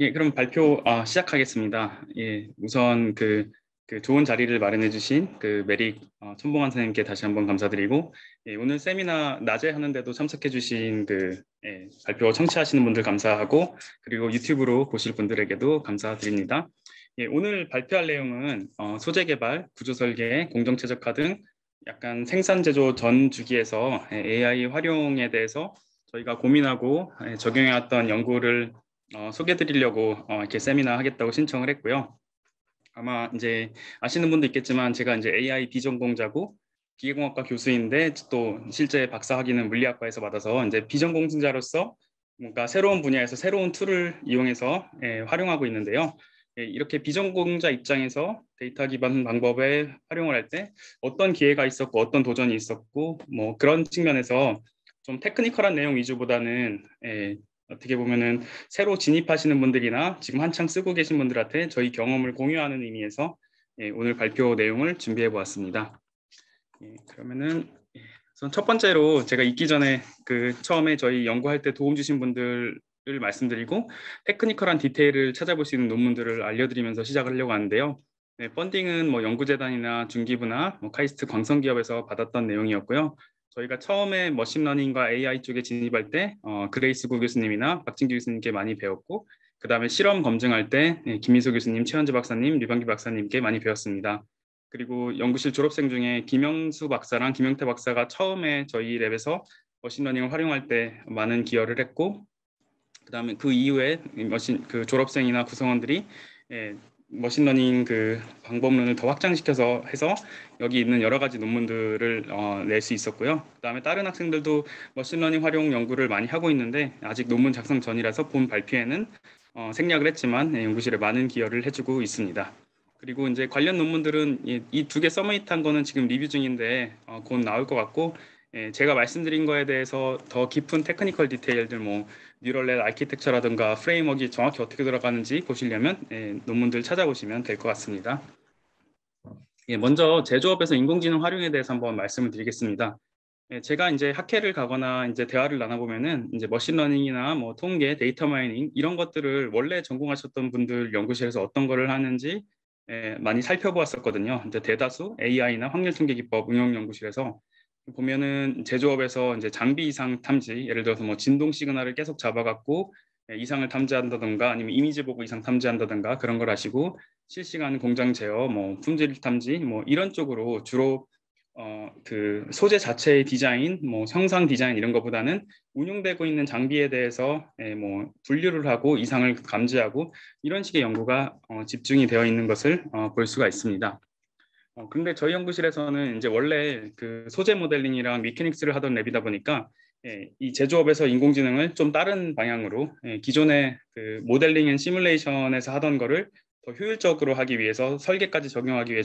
예, 그럼 발표 시작하겠습니다. 예, 우선 그 좋은 자리를 마련해 주신 그 메릭 천봉환 선생님께 다시 한번 감사드리고, 예, 오늘 세미나 낮에 하는데도 참석해 주신 발표 청취하시는 분들 감사하고, 그리고 유튜브로 보실 분들에게도 감사드립니다. 예, 오늘 발표할 내용은 소재 개발, 구조 설계, 공정 최적화 등 약간 생산 제조 전 주기에서 AI 활용에 대해서 저희가 고민하고 적용해왔던 연구를 소개해드리려고 이렇게 세미나 하겠다고 신청을 했고요. 아마 이제 아시는 분도 있겠지만 제가 이제 AI 비전공자고 기계공학과 교수인데 또 실제 박사 학위는 물리학과에서 받아서 이제 비전공자로서 뭔가 새로운 분야에서 새로운 툴을 이용해서 활용하고 있는데요. 이렇게 비전공자 입장에서 데이터 기반 방법에 활용을 할 때 어떤 기회가 있었고 어떤 도전이 있었고 뭐 그런 측면에서 좀 테크니컬한 내용 위주보다는 어떻게 보면은 새로 진입하시는 분들이나 지금 한창 쓰고 계신 분들한테 저희 경험을 공유하는 의미에서 오늘 발표 내용을 준비해 보았습니다. 그러면은 우선 첫 번째로 제가 있기 전에 그 처음에 저희 연구할 때 도움 주신 분들을 말씀드리고 테크니컬한 디테일을 찾아볼 수 있는 논문들을 알려드리면서 시작을 하려고 하는데요. 펀딩은 뭐 연구재단이나 중기부나 뭐 카이스트 광성기업에서 받았던 내용이었고요. 저희가 처음에 머신러닝과 AI 쪽에 진입할 때 그레이스 구 교수님이나 박진규 교수님께 많이 배웠고 그 다음에 실험 검증할 때 김민소 교수님, 최현주 박사님, 류방기 박사님께 많이 배웠습니다. 그리고 연구실 졸업생 중에 김영수 박사랑 김영태 박사가 처음에 저희 랩에서 머신러닝을 활용할 때 많은 기여를 했고 그다음에 그 이후에 그 졸업생이나 구성원들이 머신러닝 그 방법론을 더 확장시켜서 해서 여기 있는 여러 가지 논문들을 낼 수 있었고요. 그다음에 다른 학생들도 머신러닝 활용 연구를 많이 하고 있는데 아직 논문 작성 전이라서 본 발표에는 생략을 했지만 연구실에 많은 기여를 해주고 있습니다. 그리고 이제 관련 논문들은 이 두 개 서머밋한 거는 지금 리뷰 중인데 곧 나올 것 같고 제가 말씀드린 거에 대해서 더 깊은 테크니컬 디테일들 뭐 뉴럴넷 아키텍처라든가 프레임워크가 정확히 어떻게 들어가는지 보시려면 논문들 찾아보시면 될 것 같습니다. 먼저 제조업에서 인공지능 활용에 대해서 한번 말씀을 드리겠습니다. 제가 이제 학회를 가거나 이제 대화를 나눠보면은 이제 머신러닝이나 뭐 통계, 데이터 마이닝 이런 것들을 원래 전공하셨던 분들 연구실에서 어떤 거를 하는지 많이 살펴보았었거든요. 이제 대다수 AI나 확률 통계 기법 응용 연구실에서 보면은 제조업에서 이제 장비 이상 탐지, 예를 들어서 뭐 진동 시그널을 계속 잡아갖고 이상을 탐지한다던가 아니면 이미지 보고 이상 탐지한다던가 그런 걸 하시고 실시간 공장 제어, 뭐 품질 탐지, 뭐 이런 쪽으로 주로 그 소재 자체의 디자인, 뭐 형상 디자인 이런 것보다는 운용되고 있는 장비에 대해서 뭐 분류를 하고 이상을 감지하고 이런 식의 연구가 집중이 되어 있는 것을 볼 수가 있습니다. 근데 저희 연구실에서는 이제 원래 그 소재 모델링이랑 미케닉스를 하던 랩이다 보니까 이 제조업에서 인공지능을 좀 다른 방향으로 기존의 그 모델링 앤 시뮬레이션에서 하던 거를 더 효율적으로 하기 위해서 설계까지 적용하기 위해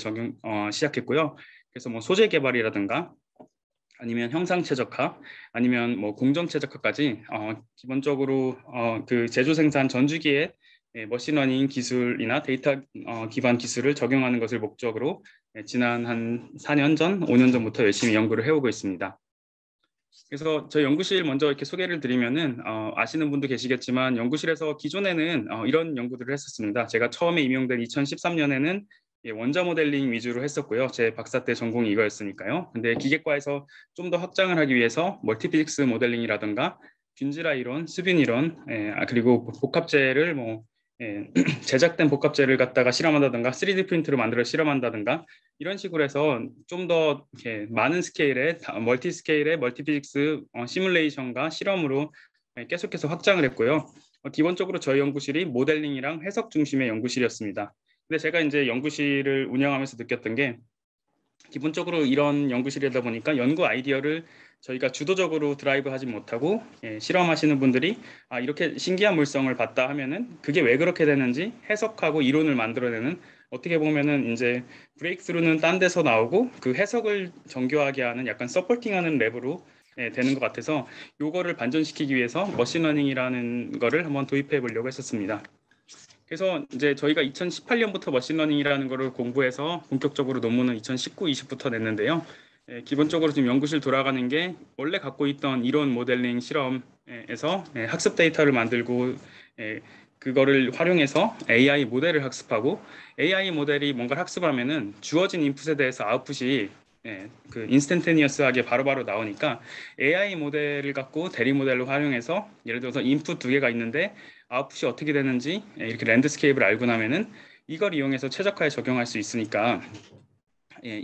시작했고요. 그래서 뭐 소재 개발이라든가 아니면 형상 최적화 아니면 뭐 공정 최적화까지 기본적으로 그 제조 생산 전주기에 머신러닝 기술이나 데이터 기반 기술을 적용하는 것을 목적으로 지난 한 4년 전, 5년 전부터 열심히 연구를 해오고 있습니다. 그래서 저희 연구실 먼저 이렇게 소개를 드리면은 아시는 분도 계시겠지만 연구실에서 기존에는 이런 연구들을 했었습니다. 제가 처음에 임용된 2013년에는 원자 모델링 위주로 했었고요. 제 박사 때 전공이 이거였으니까요. 근데 기계과에서 좀 더 확장을 하기 위해서 멀티피직스 모델링이라든가 균질화 이론, 수빈 이론, 그리고 복합재를 뭐 제작된 복합재를 갖다가 실험한다든가 3D 프린트로 만들어 실험한다든가 이런 식으로 해서 좀 더 많은 스케일의 멀티 스케일의 멀티피직스 시뮬레이션과 실험으로 계속해서 확장을 했고요. 기본적으로 저희 연구실이 모델링이랑 해석 중심의 연구실이었습니다. 근데 제가 이제 연구실을 운영하면서 느꼈던 게 기본적으로 이런 연구실이다 보니까 연구 아이디어를 저희가 주도적으로 드라이브 하지 못하고 실험하시는 분들이 이렇게 신기한 물성을 봤다 하면은 그게 왜 그렇게 되는지 해석하고 이론을 만들어내는 어떻게 보면은 이제 브레이크스루는 딴 데서 나오고 그 해석을 정교하게 하는 약간 서포팅하는 랩으로 되는 것 같아서 요거를 반전시키기 위해서 머신러닝이라는 거를 한번 도입해 보려고 했었습니다. 그래서 이제 저희가 2018년부터 머신러닝이라는 거를 공부해서 본격적으로 논문은 2019, 20부터 냈는데요. 기본적으로 지금 연구실 돌아가는 게 원래 갖고 있던 이론 모델링 실험에서 학습 데이터를 만들고 그거를 활용해서 AI 모델을 학습하고 AI 모델이 뭔가를 학습하면은 주어진 인풋에 대해서 아웃풋이 그 인스턴테니어스하게 바로바로 나오니까 AI 모델을 갖고 대리 모델로 활용해서 예를 들어서 인풋 두 개가 있는데 아웃풋이 어떻게 되는지 이렇게 랜드스케이프를 알고 나면은 이걸 이용해서 최적화에 적용할 수 있으니까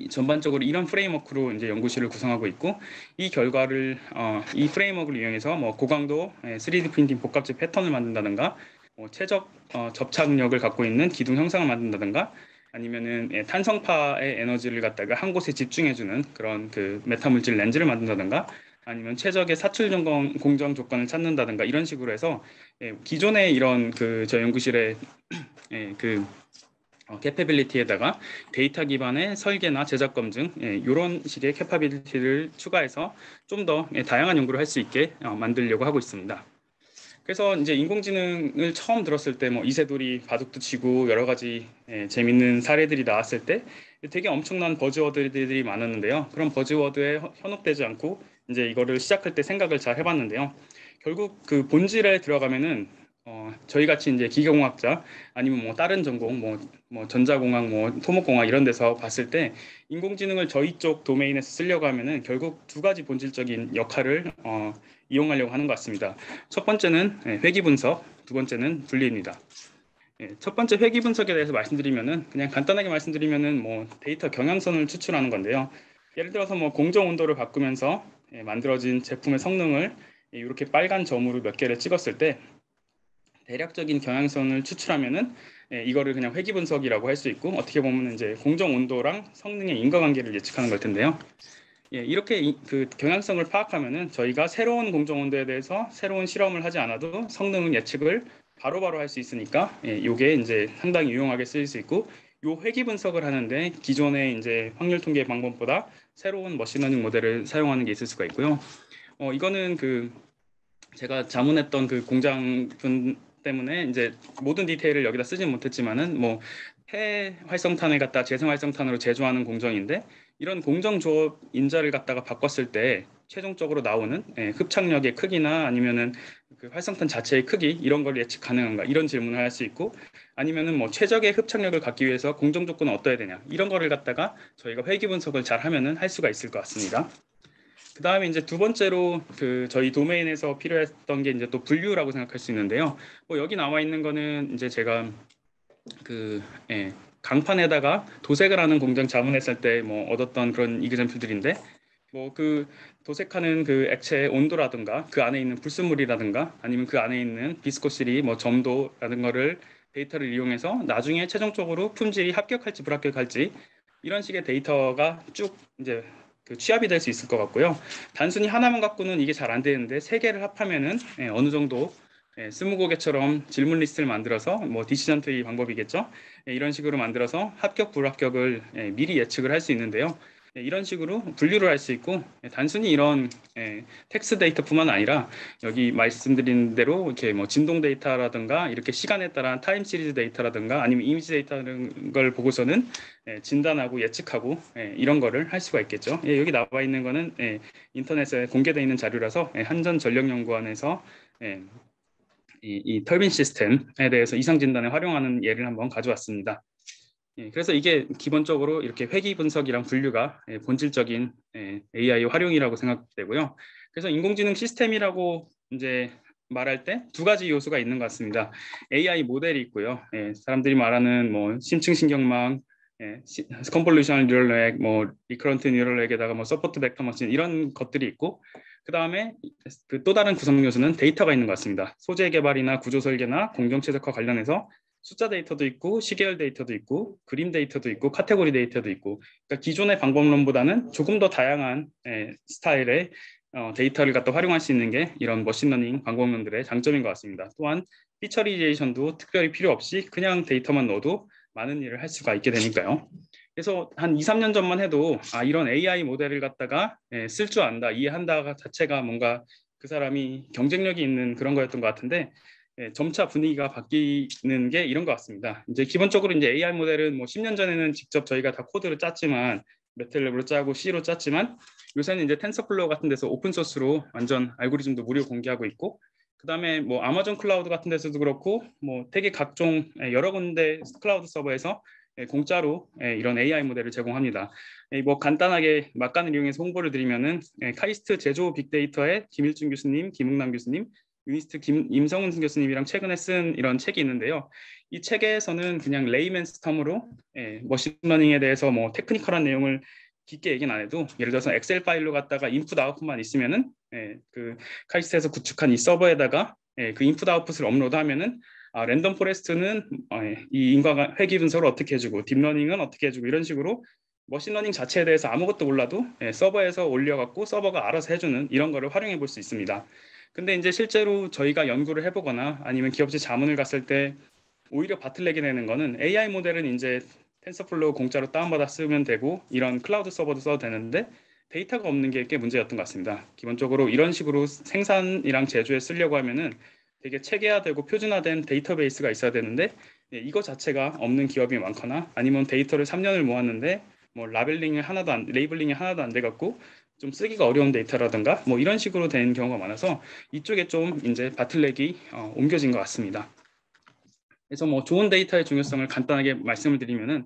전반적으로 이런 프레임워크로 이제 연구실을 구성하고 있고 이 결과를 이 프레임워크를 이용해서 뭐 고강도 3D 프린팅 복합재 패턴을 만든다든가 뭐 최적 접착력을 갖고 있는 기둥 형상을 만든다든가 아니면은 탄성파의 에너지를 갖다가 한 곳에 집중해주는 그런 그 메타물질 렌즈를 만든다든가 아니면 최적의 사출 공정 조건을 찾는다든가 이런 식으로 해서 기존의 이런 그 저 연구실의 그 캐퍼빌리티에다가 데이터 기반의 설계나 제작 검증 이런 식의 캐퍼빌리티를 추가해서 좀 더 다양한 연구를 할 수 있게 만들려고 하고 있습니다. 그래서 이제 인공지능을 처음 들었을 때 뭐 이세돌이 바둑도 치고 여러 가지 재밌는 사례들이 나왔을 때 되게 엄청난 버즈워드들이 많았는데요. 그런 버즈워드에 현혹되지 않고 이제 이거를 시작할 때 생각을 잘 해봤는데요. 결국 그 본질에 들어가면은 저희 같이 이제 기계공학자 아니면 뭐 다른 전공 뭐 전자공학 뭐 토목공학 이런 데서 봤을 때 인공지능을 저희 쪽 도메인에서 쓰려고 하면은 결국 두 가지 본질적인 역할을 이용하려고 하는 것 같습니다. 첫 번째는 회귀 분석, 두 번째는 분리입니다. 첫 번째 회귀 분석에 대해서 말씀드리면은 그냥 간단하게 말씀드리면은 뭐 데이터 경향선을 추출하는 건데요. 예를 들어서 뭐 공정 온도를 바꾸면서 만들어진 제품의 성능을 이렇게 빨간 점으로 몇 개를 찍었을 때 대략적인 경향선을 추출하면은 이거를 그냥 회귀 분석이라고 할 수 있고 어떻게 보면 이제 공정 온도랑 성능의 인과관계를 예측하는 걸 텐데요. 이렇게 그 경향성을 파악하면은 저희가 새로운 공정 온도에 대해서 새로운 실험을 하지 않아도 성능 예측을 바로바로 할 수 있으니까 이게 이제 상당히 유용하게 쓰일 수 있고 요 회귀 분석을 하는데 기존의 이제 확률 통계 방법보다 새로운 머신러닝 모델을 사용하는 게 있을 수가 있고요. 이거는 그 제가 자문했던 그 공장분 때문에 이제 모든 디테일을 여기다 쓰진 못했지만은 뭐 폐 활성탄을 갖다 재생 활성탄으로 제조하는 공정인데 이런 공정 조업 인자를 갖다가 바꿨을 때 최종적으로 나오는 흡착력의 크기나 아니면은 그 활성탄 자체의 크기 이런 걸 예측 가능한가 이런 질문을 할 수 있고 아니면은 뭐 최적의 흡착력을 갖기 위해서 공정 조건은 어떠해야 되냐 이런 거를 갖다가 저희가 회귀 분석을 잘 하면은 할 수가 있을 것 같습니다. 그 다음에 이제 두 번째로 그 저희 도메인에서 필요했던 게 이제 또 분류라고 생각할 수 있는데요. 뭐 여기 나와 있는 거는 이제 제가 그 강판에다가 도색을 하는 공장 자문했을 때 뭐 얻었던 그런 이그젬플들인데 뭐 그 도색하는 그 액체의 온도라든가 그 안에 있는 불순물이라든가 아니면 그 안에 있는 비스코시리 뭐 점도라는 거를 데이터를 이용해서 나중에 최종적으로 품질이 합격할지 불합격할지 이런 식의 데이터가 쭉 이제 그 취합이 될 수 있을 것 같고요. 단순히 하나만 갖고는 이게 잘 안 되는데 세 개를 합하면은 어느 정도 스무고개처럼 질문 리스트를 만들어서 뭐 디시전 트리 방법이겠죠. 이런 식으로 만들어서 합격 불합격을 미리 예측을 할 수 있는데요. 이런 식으로 분류를 할 수 있고 단순히 이런 텍스트 데이터뿐만 아니라 여기 말씀드린 대로 이렇게 뭐 진동 데이터라든가 이렇게 시간에 따른 타임 시리즈 데이터라든가 아니면 이미지 데이터라는 걸 보고서는 진단하고 예측하고 이런 거를 할 수가 있겠죠. 여기 나와 있는 거는 인터넷에 공개되어 있는 자료라서 한전전력연구원에서 이 터빈 시스템에 대해서 이상 진단에 활용하는 예를 한번 가져왔습니다. 그래서 이게 기본적으로 이렇게 회귀 분석이랑 분류가 본질적인 AI 활용이라고 생각되고요. 그래서 인공지능 시스템이라고 이제 말할 때 두 가지 요소가 있는 것 같습니다. AI 모델이 있고요. 사람들이 말하는 뭐 심층 신경망, 컨볼루셔널 뉴럴 넥, 뭐 리커런트 뉴럴 넥에다가 뭐 서포트 벡터 머신 이런 것들이 있고 그 다음에 그 또 다른 구성 요소는 데이터가 있는 것 같습니다. 소재 개발이나 구조 설계나 공정 최적화 관련해서 숫자 데이터도 있고 시계열 데이터도 있고 그림 데이터도 있고 카테고리 데이터도 있고 그러니까 기존의 방법론보다는 조금 더 다양한 스타일의 데이터를 갖다 활용할 수 있는 게 이런 머신러닝 방법론들의 장점인 것 같습니다. 또한 피처리제이션도 특별히 필요 없이 그냥 데이터만 넣어도 많은 일을 할 수가 있게 되니까요. 그래서 한 2, 3년 전만 해도 이런 AI 모델을 갖다가 쓸 줄 안다, 이해한다 자체가 뭔가 그 사람이 경쟁력이 있는 그런 거였던 것 같은데 점차 분위기가 바뀌는 게 이런 것 같습니다. 이제 기본적으로 이제 AI 모델은 뭐 10년 전에는 직접 저희가 다 코드를 짰지만 매틀랩으로 짜고 C로 짰지만 요새는 이제 텐서플로우 같은 데서 오픈 소스로 완전 알고리즘도 무료 공개하고 있고 그다음에 뭐 아마존 클라우드 같은 데서도 그렇고 뭐 되게 각종 여러 군데 클라우드 서버에서 공짜로 이런 AI 모델을 제공합니다. 뭐 간단하게 막간을 이용해서 홍보를 드리면은 카이스트 제조 빅데이터의 김일중 교수님, 김웅남 교수님, 유니스트 임성훈 교수님이랑 최근에 쓴 이런 책이 있는데요. 이 책에서는 그냥 레이맨스 텀으로 머신러닝에 대해서 뭐 테크니컬한 내용을 깊게 얘기는 안 해도 예를 들어서 엑셀 파일로 갖다가 인풋 아웃풋만 있으면은 그 카이스트에서 구축한 이 서버에다가 그 인풋 아웃풋을 업로드하면은 랜덤 포레스트는 이 인과 회귀 분석을 어떻게 해주고 딥러닝은 어떻게 해주고 이런 식으로 머신러닝 자체에 대해서 아무것도 몰라도 서버에서 올려갖고 서버가 알아서 해주는 이런 거를 활용해 볼 수 있습니다. 근데 이제 실제로 저희가 연구를 해보거나 아니면 기업체 자문을 갔을 때 오히려 바틀렉이 되는 거는 AI 모델은 이제 텐서플로우 공짜로 다운받아 쓰면 되고 이런 클라우드 서버도 써도 되는데 데이터가 없는 게 꽤 문제였던 것 같습니다. 기본적으로 이런 식으로 생산이랑 제조에 쓰려고 하면은 되게 체계화되고 표준화된 데이터베이스가 있어야 되는데 이거 자체가 없는 기업이 많거나 아니면 데이터를 3년을 모았는데 뭐 레이블링이 하나도 안 돼 갖고 좀 쓰기가 어려운 데이터라든가 뭐 이런 식으로 된 경우가 많아서 이쪽에 좀 이제 바틀렉이 옮겨진 것 같습니다. 그래서 뭐 좋은 데이터의 중요성을 간단하게 말씀을 드리면은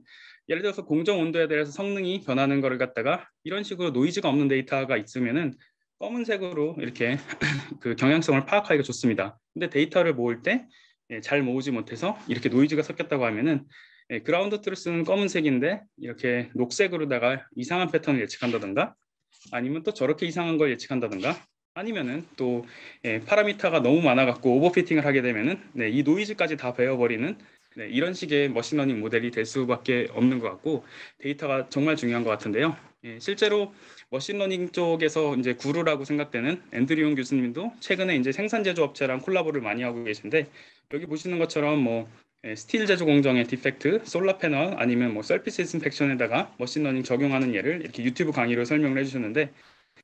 예를 들어서 공정 온도에 대해서 성능이 변하는 거를 갖다가 이런 식으로 노이즈가 없는 데이터가 있으면은 검은색으로 이렇게 그 경향성을 파악하기가 좋습니다. 근데 데이터를 모을 때 잘 모으지 못해서 이렇게 노이즈가 섞였다고 하면은 그라운드 트루스는 검은색인데 이렇게 녹색으로다가 이상한 패턴을 예측한다든가 아니면 또 저렇게 이상한 걸 예측한다든가 아니면은 또 파라미터가 너무 많아갖고 오버피팅을 하게 되면은 이 노이즈까지 다 베어버리는 이런 식의 머신러닝 모델이 될 수밖에 없는 것 같고 데이터가 정말 중요한 것 같은데요. 실제로 머신러닝 쪽에서 이제 구루라고 생각되는 앤드류용 교수님도 최근에 이제 생산 제조 업체랑 콜라보를 많이 하고 계신데 여기 보시는 것처럼 뭐 스틸 제조 공정의 디펙트, 솔라 패널 아니면 뭐 서피스 인스펙션에다가 머신러닝 적용하는 예를 이렇게 유튜브 강의로 설명을 해주셨는데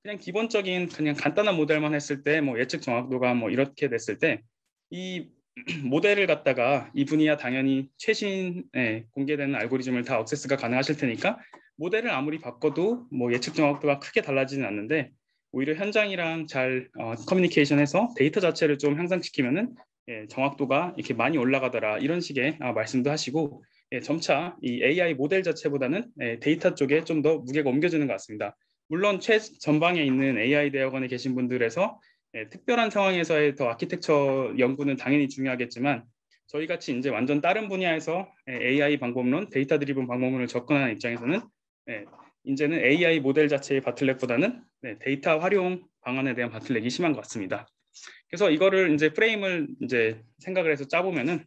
그냥 기본적인 그냥 간단한 모델만 했을 때 뭐 예측 정확도가 뭐 이렇게 됐을 때 이 모델을 갖다가 이분이야 당연히 최신에 공개되는 알고리즘을 다 액세스가 가능하실 테니까 모델을 아무리 바꿔도 뭐 예측 정확도가 크게 달라지는 않는데 오히려 현장이랑 잘 커뮤니케이션해서 데이터 자체를 좀 향상시키면은 정확도가 이렇게 많이 올라가더라 이런 식의 말씀도 하시고 점차 이 AI 모델 자체보다는 데이터 쪽에 좀 더 무게가 옮겨지는 것 같습니다. 물론 최전방에 있는 AI 대학원에 계신 분들에서 특별한 상황에서의 더 아키텍처 연구는 당연히 중요하겠지만 저희 같이 이제 완전 다른 분야에서 AI 방법론, 데이터 드리븐 방법론을 접근하는 입장에서는 이제는 AI 모델 자체의 바틀렉보다는 데이터 활용 방안에 대한 바틀렉이 심한 것 같습니다. 그래서 이거를 이제 프레임을 이제 생각을 해서 짜보면은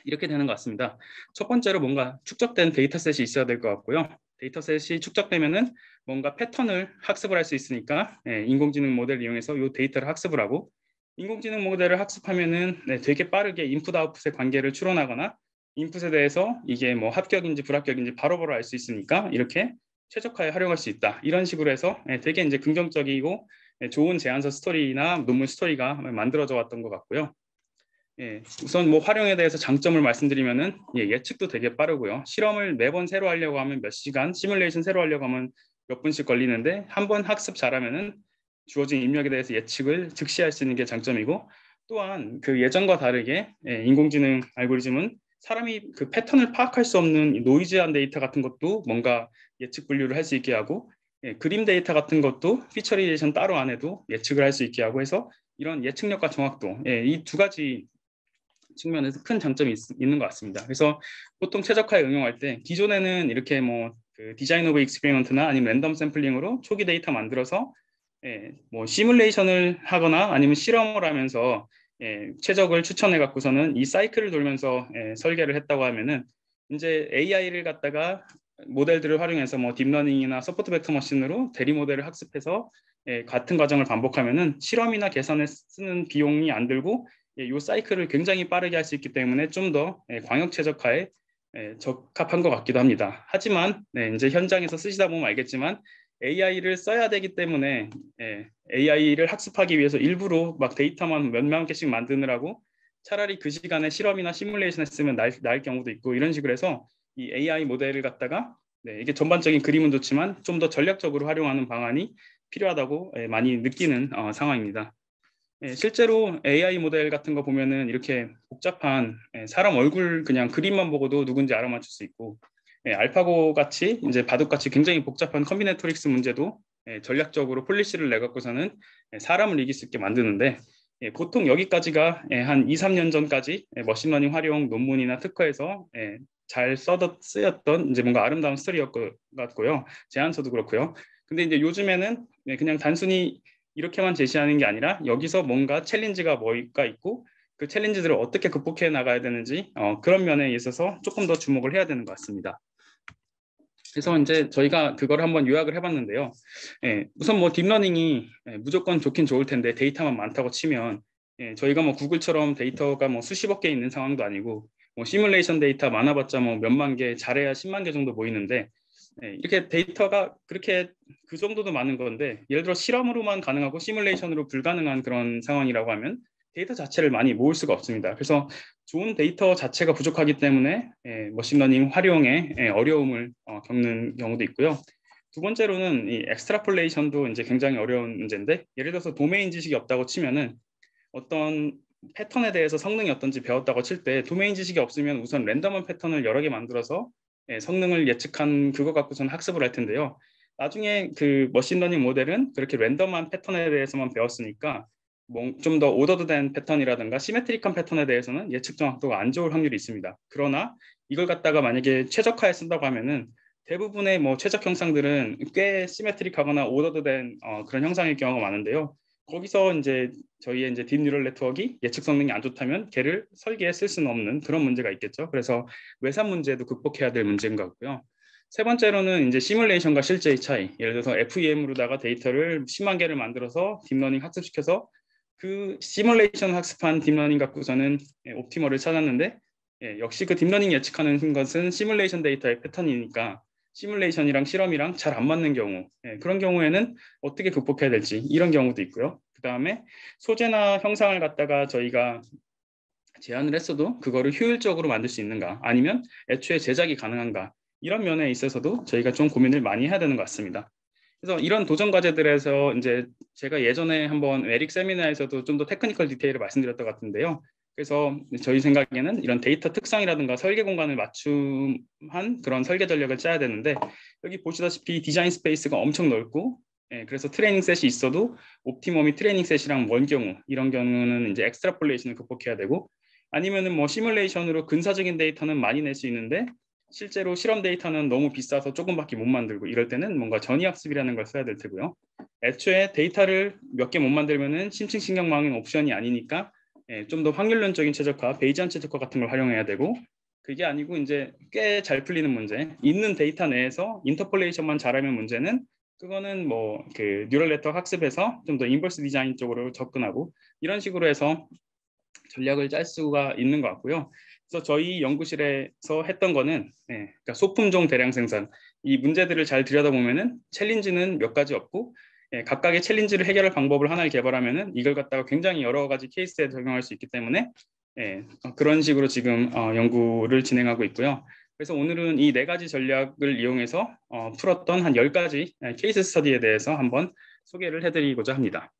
이렇게 되는 것 같습니다. 첫 번째로 뭔가 축적된 데이터셋이 있어야 될 것 같고요. 데이터셋이 축적되면은 뭔가 패턴을 학습을 할 수 있으니까 인공지능 모델을 이용해서 이 데이터를 학습을 하고 인공지능 모델을 학습하면은 되게 빠르게 인풋 아웃풋의 관계를 추론하거나 인풋에 대해서 이게 뭐 합격인지 불합격인지 바로바로 알 수 있으니까 이렇게 최적화에 활용할 수 있다. 이런 식으로 해서 되게 이제 긍정적이고 좋은 제안서 스토리나 논문 스토리가 만들어져 왔던 것 같고요. 우선 뭐 활용에 대해서 장점을 말씀드리면은 예측도 되게 빠르고요. 실험을 매번 새로 하려고 하면 몇 시간, 시뮬레이션 새로 하려고 하면 몇 분씩 걸리는데 한 번 학습 잘하면은 주어진 입력에 대해서 예측을 즉시 할 수 있는 게 장점이고 또한 그 예전과 다르게 인공지능 알고리즘은 사람이 그 패턴을 파악할 수 없는 노이즈한 데이터 같은 것도 뭔가 예측 분류를 할 수 있게 하고 그림 데이터 같은 것도 피처리에이션 따로 안 해도 예측을 할 수 있게 하고 해서 이런 예측력과 정확도 이 두 가지 측면에서 큰 장점이 있는 것 같습니다. 그래서 보통 최적화에 응용할 때 기존에는 이렇게 뭐 그 디자인 오브 익스페리먼트나 아니면 랜덤 샘플링으로 초기 데이터 만들어서 뭐 시뮬레이션을 하거나 아니면 실험을 하면서 최적을 추천해 갖고서는 이 사이클을 돌면서 설계를 했다고 하면은 이제 AI를 갖다가 모델들을 활용해서 뭐 딥러닝이나 서포트 벡터 머신으로 대리 모델을 학습해서 같은 과정을 반복하면은 실험이나 계산에 쓰는 비용이 안 들고 이 사이클을 굉장히 빠르게 할 수 있기 때문에 좀 더 광역 최적화에 적합한 것 같기도 합니다. 하지만 이제 현장에서 쓰시다 보면 알겠지만 AI를 써야 되기 때문에 AI를 학습하기 위해서 일부러 막 데이터만 몇만 개씩 만드느라고 차라리 그 시간에 실험이나 시뮬레이션 했으면 나을 경우도 있고 이런 식으로 해서 이 AI 모델을 갖다가 이게 전반적인 그림은 좋지만 좀 더 전략적으로 활용하는 방안이 필요하다고 많이 느끼는 상황입니다. 실제로 AI 모델 같은 거 보면은 이렇게 복잡한 사람 얼굴 그냥 그림만 보고도 누군지 알아맞힐 수 있고, 알파고 같이 이제 바둑 같이 굉장히 복잡한 컴비네토릭스 문제도 전략적으로 폴리시를 내 갖고서는 사람을 이길 수 있게 만드는데, 보통 여기까지가 한 2, 3년 전까지 머신러닝 활용 논문이나 특허에서 잘 쓰였던 이제 뭔가 아름다운 스토리였고요. 제안서도 그렇고요. 근데 이제 요즘에는 그냥 단순히 이렇게만 제시하는 게 아니라 여기서 뭔가 챌린지가 뭐가 있고 그 챌린지들을 어떻게 극복해 나가야 되는지 그런 면에 있어서 조금 더 주목을 해야 되는 것 같습니다. 그래서 이제 저희가 그걸 한번 요약을 해봤는데요. 우선 뭐 딥러닝이 무조건 좋긴 좋을 텐데 데이터만 많다고 치면 저희가 뭐 구글처럼 데이터가 뭐 수십억 개 있는 상황도 아니고 뭐 시뮬레이션 데이터 많아봤자 뭐 몇만 개, 잘해야 10만 개 정도 모이는데 이렇게 데이터가 그렇게 그 정도도 많은 건데 예를 들어 실험으로만 가능하고 시뮬레이션으로 불가능한 그런 상황이라고 하면 데이터 자체를 많이 모을 수가 없습니다. 그래서 좋은 데이터 자체가 부족하기 때문에 머신러닝 활용에 어려움을 겪는 경우도 있고요. 두 번째로는 이 엑스트라폴레이션도 이제 굉장히 어려운 문제인데 예를 들어서 도메인 지식이 없다고 치면은 어떤 패턴에 대해서 성능이 어떤지 배웠다고 칠 때 도메인 지식이 없으면 우선 랜덤한 패턴을 여러 개 만들어서 성능을 예측한 그거 갖고서는 학습을 할 텐데요. 나중에 그 머신러닝 모델은 그렇게 랜덤한 패턴에 대해서만 배웠으니까 좀 더 오더드된 패턴이라든가 시메트릭한 패턴에 대해서는 예측 정확도가 안 좋을 확률이 있습니다. 그러나 이걸 갖다가 만약에 최적화에 쓴다고 하면은 대부분의 뭐 최적 형상들은 꽤 시메트릭하거나 오더드된 그런 형상일 경우가 많은데요. 거기서 이제 저희의 이제 딥 뉴럴 네트워크가 예측 성능이 안 좋다면 걔를 설계에 쓸 수는 없는 그런 문제가 있겠죠. 그래서 외산 문제도 극복해야 될 문제인 것 같고요. 세 번째로는 이제 시뮬레이션과 실제의 차이. 예를 들어서 FEM으로다가 데이터를 10만 개를 만들어서 딥러닝 학습시켜서 그 시뮬레이션 학습한 딥러닝 갖고서는 옵티머를 찾았는데 역시 그 딥러닝 예측하는 것은 시뮬레이션 데이터의 패턴이니까 시뮬레이션이랑 실험이랑 잘 안 맞는 경우 그런 경우에는 어떻게 극복해야 될지 이런 경우도 있고요. 그 다음에 소재나 형상을 갖다가 저희가 제안을 했어도 그거를 효율적으로 만들 수 있는가 아니면 애초에 제작이 가능한가 이런 면에 있어서도 저희가 좀 고민을 많이 해야 되는 것 같습니다. 그래서 이런 도전 과제들에서 이제 제가 예전에 한번 에릭 세미나에서도 좀 더 테크니컬 디테일을 말씀드렸던 것 같은데요. 그래서 저희 생각에는 이런 데이터 특성이라든가 설계 공간을 맞춤한 그런 설계 전략을 짜야 되는데 여기 보시다시피 디자인 스페이스가 엄청 넓고 그래서 트레이닝 셋이 있어도 옵티멈이 트레이닝 셋이랑 먼 경우 이런 경우는 이제 엑스트라폴레이션을 극복해야 되고 아니면은 뭐 시뮬레이션으로 근사적인 데이터는 많이 낼 수 있는데 실제로 실험 데이터는 너무 비싸서 조금밖에 못 만들고 이럴 때는 뭔가 전이학습이라는 걸 써야 될 테고요. 애초에 데이터를 몇 개 못 만들면은 심층신경망은 옵션이 아니니까 좀 더 확률론적인 최적화, 베이지안 최적화 같은 걸 활용해야 되고 그게 아니고 이제 꽤 잘 풀리는 문제, 있는 데이터 내에서 인터폴레이션만 잘하면 문제는 그거는 뭐 그 뉴럴 네트워크 학습에서 좀 더 인버스 디자인 쪽으로 접근하고 이런 식으로 해서 전략을 짤 수가 있는 것 같고요. 그래서 저희 연구실에서 했던 거는 그러니까 소품종 대량 생산 이 문제들을 잘 들여다보면은 챌린지는 몇 가지 없고 각각의 챌린지를 해결할 방법을 하나를 개발하면은 이걸 갖다가 굉장히 여러 가지 케이스에 적용할 수 있기 때문에 그런 식으로 지금 연구를 진행하고 있고요. 그래서 오늘은 이 네 가지 전략을 이용해서 풀었던 한 10가지 케이스 스터디에 대해서 한번 소개를 해드리고자 합니다.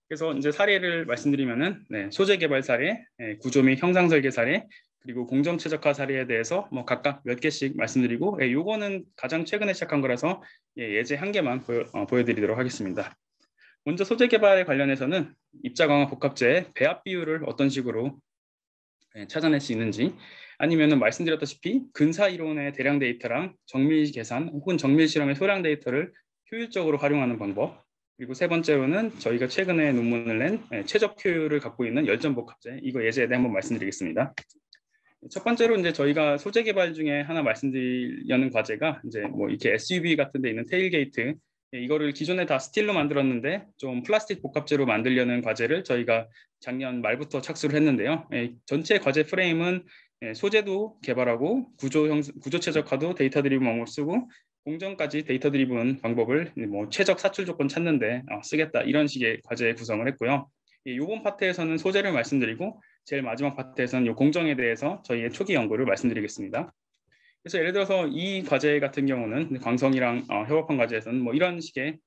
그래서 이제 사례를 말씀드리면은 소재 개발 사례, 구조 및 형상 설계 사례, 그리고 공정 최적화 사례에 대해서 뭐 각각 몇 개씩 말씀드리고, 요거는 가장 최근에 시작한 거라서 예제 한 개만 보여드리도록 하겠습니다. 먼저 소재 개발에 관련해서는 입자 강화 복합재의 배합 비율을 어떤 식으로 찾아낼 수 있는지, 아니면은 말씀드렸다시피 근사 이론의 대량 데이터랑 정밀 계산 혹은 정밀 실험의 소량 데이터를 효율적으로 활용하는 방법. 그리고 세 번째로는 저희가 최근에 논문을 낸 최적 효율을 갖고 있는 열전 복합재, 이거 예제에 대해 한번 말씀드리겠습니다. 첫 번째로 이제 저희가 소재 개발 중에 하나 말씀드리려는 과제가 이제 뭐 이렇게 SUV 같은 데 있는 테일게이트 이거를 기존에 다 스틸로 만들었는데 좀 플라스틱 복합재로 만들려는 과제를 저희가 작년 말부터 착수를 했는데요. 전체 과제 프레임은 소재도 개발하고 구조 최적화도 데이터 드리븐 방법을 쓰고 공정까지 데이터 드리븐 방법을 뭐 최적 사출 조건 찾는데 쓰겠다 이런 식의 과제 구성을 했고요. 이번 파트에서는 소재를 말씀드리고 제일 마지막 파트에서는 이 공정에 대해서 저희의 초기 연구를 말씀드리겠습니다. 그래서 예를 들어서 이 과제 같은 경우는 광성이랑 협업한 과제에서는 뭐 이런 식의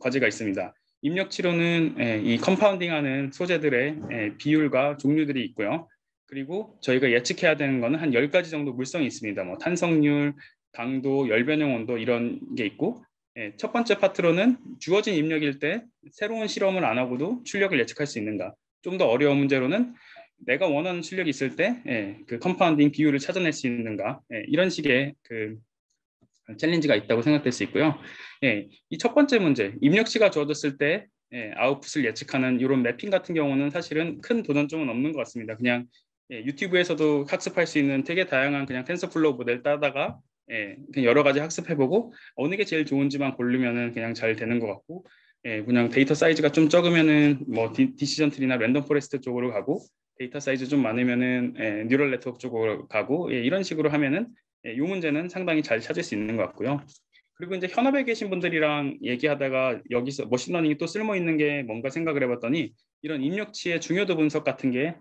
과제가 있습니다. 입력 치료는 이 컴파운딩하는 소재들의 비율과 종류들이 있고요. 그리고 저희가 예측해야 되는 거는 한 10가지 정도 물성이 있습니다. 뭐 탄성률, 당도, 열 변형 온도 이런 게 있고, 첫 번째 파트로는 주어진 입력일 때 새로운 실험을 안 하고도 출력을 예측할 수 있는가. 좀 더 어려운 문제로는 내가 원하는 출력이 있을 때 그 컴파운딩 비율을 찾아낼 수 있는가. 이런 식의 그 챌린지가 있다고 생각될 수 있고요. 이 첫 번째 문제, 입력시가 주어졌을 때 아웃풋을 예측하는 이런 매핑 같은 경우는 사실은 큰 도전점은 없는 것 같습니다. 그냥 유튜브에서도 학습할 수 있는 되게 다양한 그냥 텐서플로우 모델 따다가 그냥 여러 가지 학습해보고 어느 게 제일 좋은지만 고르면은 그냥 잘 되는 것 같고, 그냥 데이터 사이즈가 좀 적으면은 뭐 디시전 트리나 랜덤 포레스트 쪽으로 가고, 데이터 사이즈 좀 많으면은 뉴럴 네트워크 쪽으로 가고, 이런 식으로 하면은 이 문제는 상당히 잘 찾을 수 있는 것 같고요. 그리고 이제 현업에 계신 분들이랑 얘기하다가 여기서 머신러닝이 또 쓸모 있는 게 뭔가 생각을 해봤더니 이런 입력치의 중요도 분석 같은 게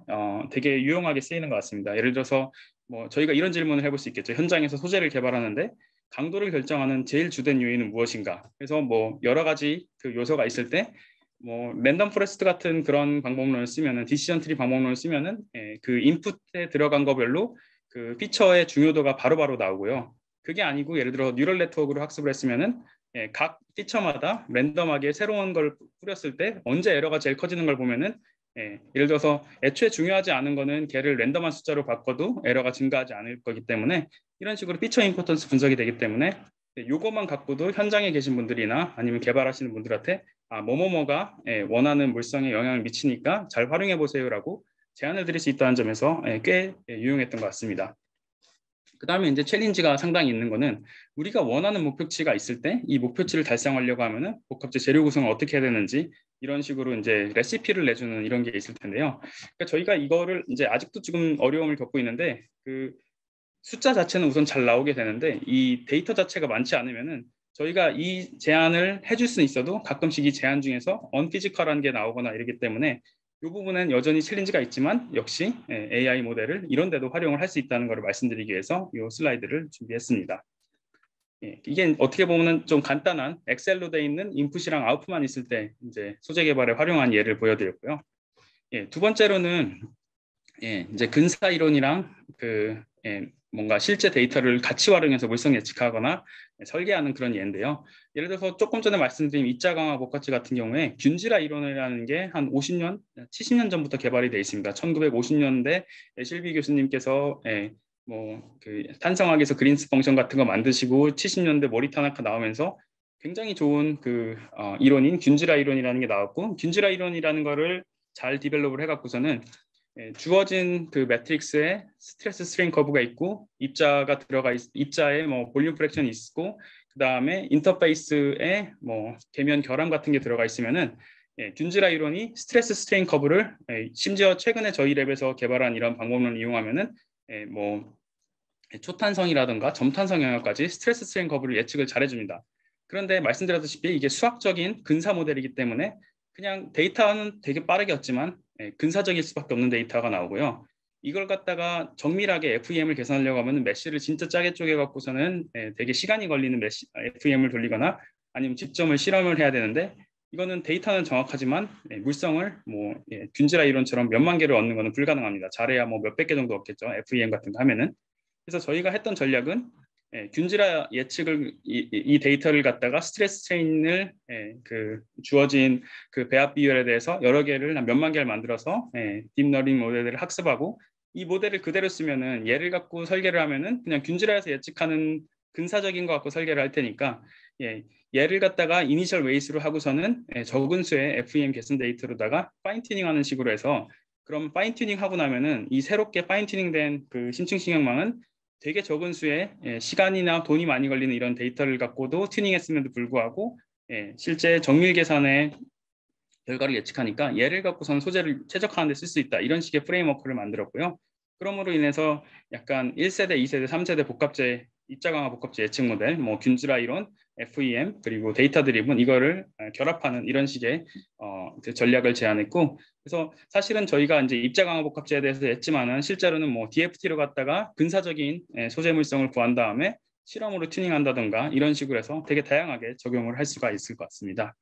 되게 유용하게 쓰이는 것 같습니다. 예를 들어서 뭐 저희가 이런 질문을 해볼 수 있겠죠. 현장에서 소재를 개발하는데 강도를 결정하는 제일 주된 요인은 무엇인가? 그래서 뭐 여러 가지 그 요소가 있을 때 뭐 랜덤 포레스트 같은 그런 방법론을 쓰면은 디시전 트리 방법론을 쓰면은 그 인풋에 들어간 거별로 그 피처의 중요도가 바로바로 나오고요. 그게 아니고 예를 들어 뉴럴 네트워크로 학습을 했으면은 각 피처마다 랜덤하게 새로운 걸 뿌렸을 때 언제 에러가 제일 커지는 걸 보면은 예를 들어서 애초에 중요하지 않은 거는 걔를 랜덤한 숫자로 바꿔도 에러가 증가하지 않을 거기 때문에 이런 식으로 피처 임포턴스 분석이 되기 때문에 요것만 갖고도 현장에 계신 분들이나 아니면 개발하시는 분들한테 뭐뭐뭐가 원하는 물성에 영향을 미치니까 잘 활용해 보세요라고 제안을 드릴 수 있다는 점에서 꽤 유용했던 것 같습니다. 그 다음에 이제 챌린지가 상당히 있는 거는 우리가 원하는 목표치가 있을 때 이 목표치를 달성하려고 하면은 복합재 재료 구성을 어떻게 해야 되는지 이런 식으로 이제 레시피를 내주는 이런 게 있을 텐데요. 그러니까 저희가 이거를 이제 아직도 지금 어려움을 겪고 있는데 그 숫자 자체는 우선 잘 나오게 되는데 이 데이터 자체가 많지 않으면은 저희가 이 제안을 해줄 수는 있어도 가끔씩 이 제안 중에서 언피지컬한 게 나오거나 이러기 때문에 이 부분은 여전히 챌린지가 있지만 역시 AI 모델을 이런 데도 활용을 할 수 있다는 것을 말씀드리기 위해서 이 슬라이드를 준비했습니다. 이게 어떻게 보면 좀 간단한 엑셀로 돼 있는 인풋이랑 아웃풋만 있을 때 이제 소재 개발에 활용한 예를 보여드렸고요. 두 번째로는 이제 근사 이론이랑 그 뭔가 실제 데이터를 같이 활용해서 물성 예측하거나 설계하는 그런 예인데요. 예를 들어서 조금 전에 말씀드린 입자 강화 복합재 같은 경우에 균지라 이론이라는 게 한 50년, 70년 전부터 개발이 되어 있습니다. 1950년대 실비 교수님께서 뭐그 탄성학에서 그린스 펑션 같은 거 만드시고 70년대 모리 타나카 나오면서 굉장히 좋은 그 이론인 균지라 이론이라는 게 나왔고, 균지라 이론이라는 거를 잘 디벨롭을 해갖고서는 주어진 그 매트릭스에 스트레스 스트레인 커브가 있고 입자가 들어가 입자에 뭐 볼륨 프랙션이 있고 그 다음에 인터페이스에 뭐 계면 결함 같은 게 들어가 있으면은 균지라 이론이 스트레스 스트레인 커브를 심지어 최근에 저희 랩에서 개발한 이런 방법론을 이용하면은 뭐 초탄성이라든가 점탄성 영역까지 스트레스 스트레인 커브를 예측을 잘해줍니다. 그런데 말씀드렸다시피 이게 수학적인 근사 모델이기 때문에 그냥 데이터는 되게 빠르게 얻지만 근사적일 수밖에 없는 데이터가 나오고요. 이걸 갖다가 정밀하게 FEM을 계산하려고 하면 메쉬를 진짜 짜게 쪼개갖고서는 되게 시간이 걸리는 FEM을 돌리거나 아니면 집점을 실험을 해야 되는데 이거는 데이터는 정확하지만 물성을 뭐 균지라 이론처럼 몇만 개를 얻는 것은 불가능합니다. 잘해야 뭐 몇백 개 정도 얻겠죠. FEM 같은 거 하면은. 그래서 저희가 했던 전략은 균지라 예측을 이 데이터를 갖다가 스트레스 스트레인을 그 주어진 그 배합 비율에 대해서 여러 개를 한 몇만 개를 만들어서 딥러닝 모델을 학습하고 이 모델을 그대로 쓰면은 얘를 갖고 설계를 하면은 그냥 균지라에서 예측하는 근사적인 거 갖고 설계를 할 테니까 얘를 갖다가 이니셜 웨이스로 하고서는 적은 수의 FEM 계산 데이터로다가 파인 튜닝하는 식으로 해서 그럼 파인 튜닝 하고 나면은 이 새롭게 파인 튜닝된 그 심층 신경망은 되게 적은 수의 시간이나 돈이 많이 걸리는 이런 데이터를 갖고도 튜닝했음에도 불구하고 실제 정밀 계산의 결과를 예측하니까 얘를 갖고선 소재를 최적화하는 데 쓸 수 있다. 이런 식의 프레임워크를 만들었고요. 그러므로 인해서 약간 1세대, 2세대, 3세대 복합재, 입자 강화 복합재 예측 모델, 뭐 균지라 이론, FEM, 그리고 데이터 드리븐 이거를 결합하는 이런 식의 전략을 제안했고, 그래서 사실은 저희가 이제 입자 강화 복합재에 대해서 했지만은 실제로는 뭐 DFT로 갖다가 근사적인 소재 물성을 구한 다음에 실험으로 튜닝한다던가 이런 식으로 해서 되게 다양하게 적용을 할 수가 있을 것 같습니다.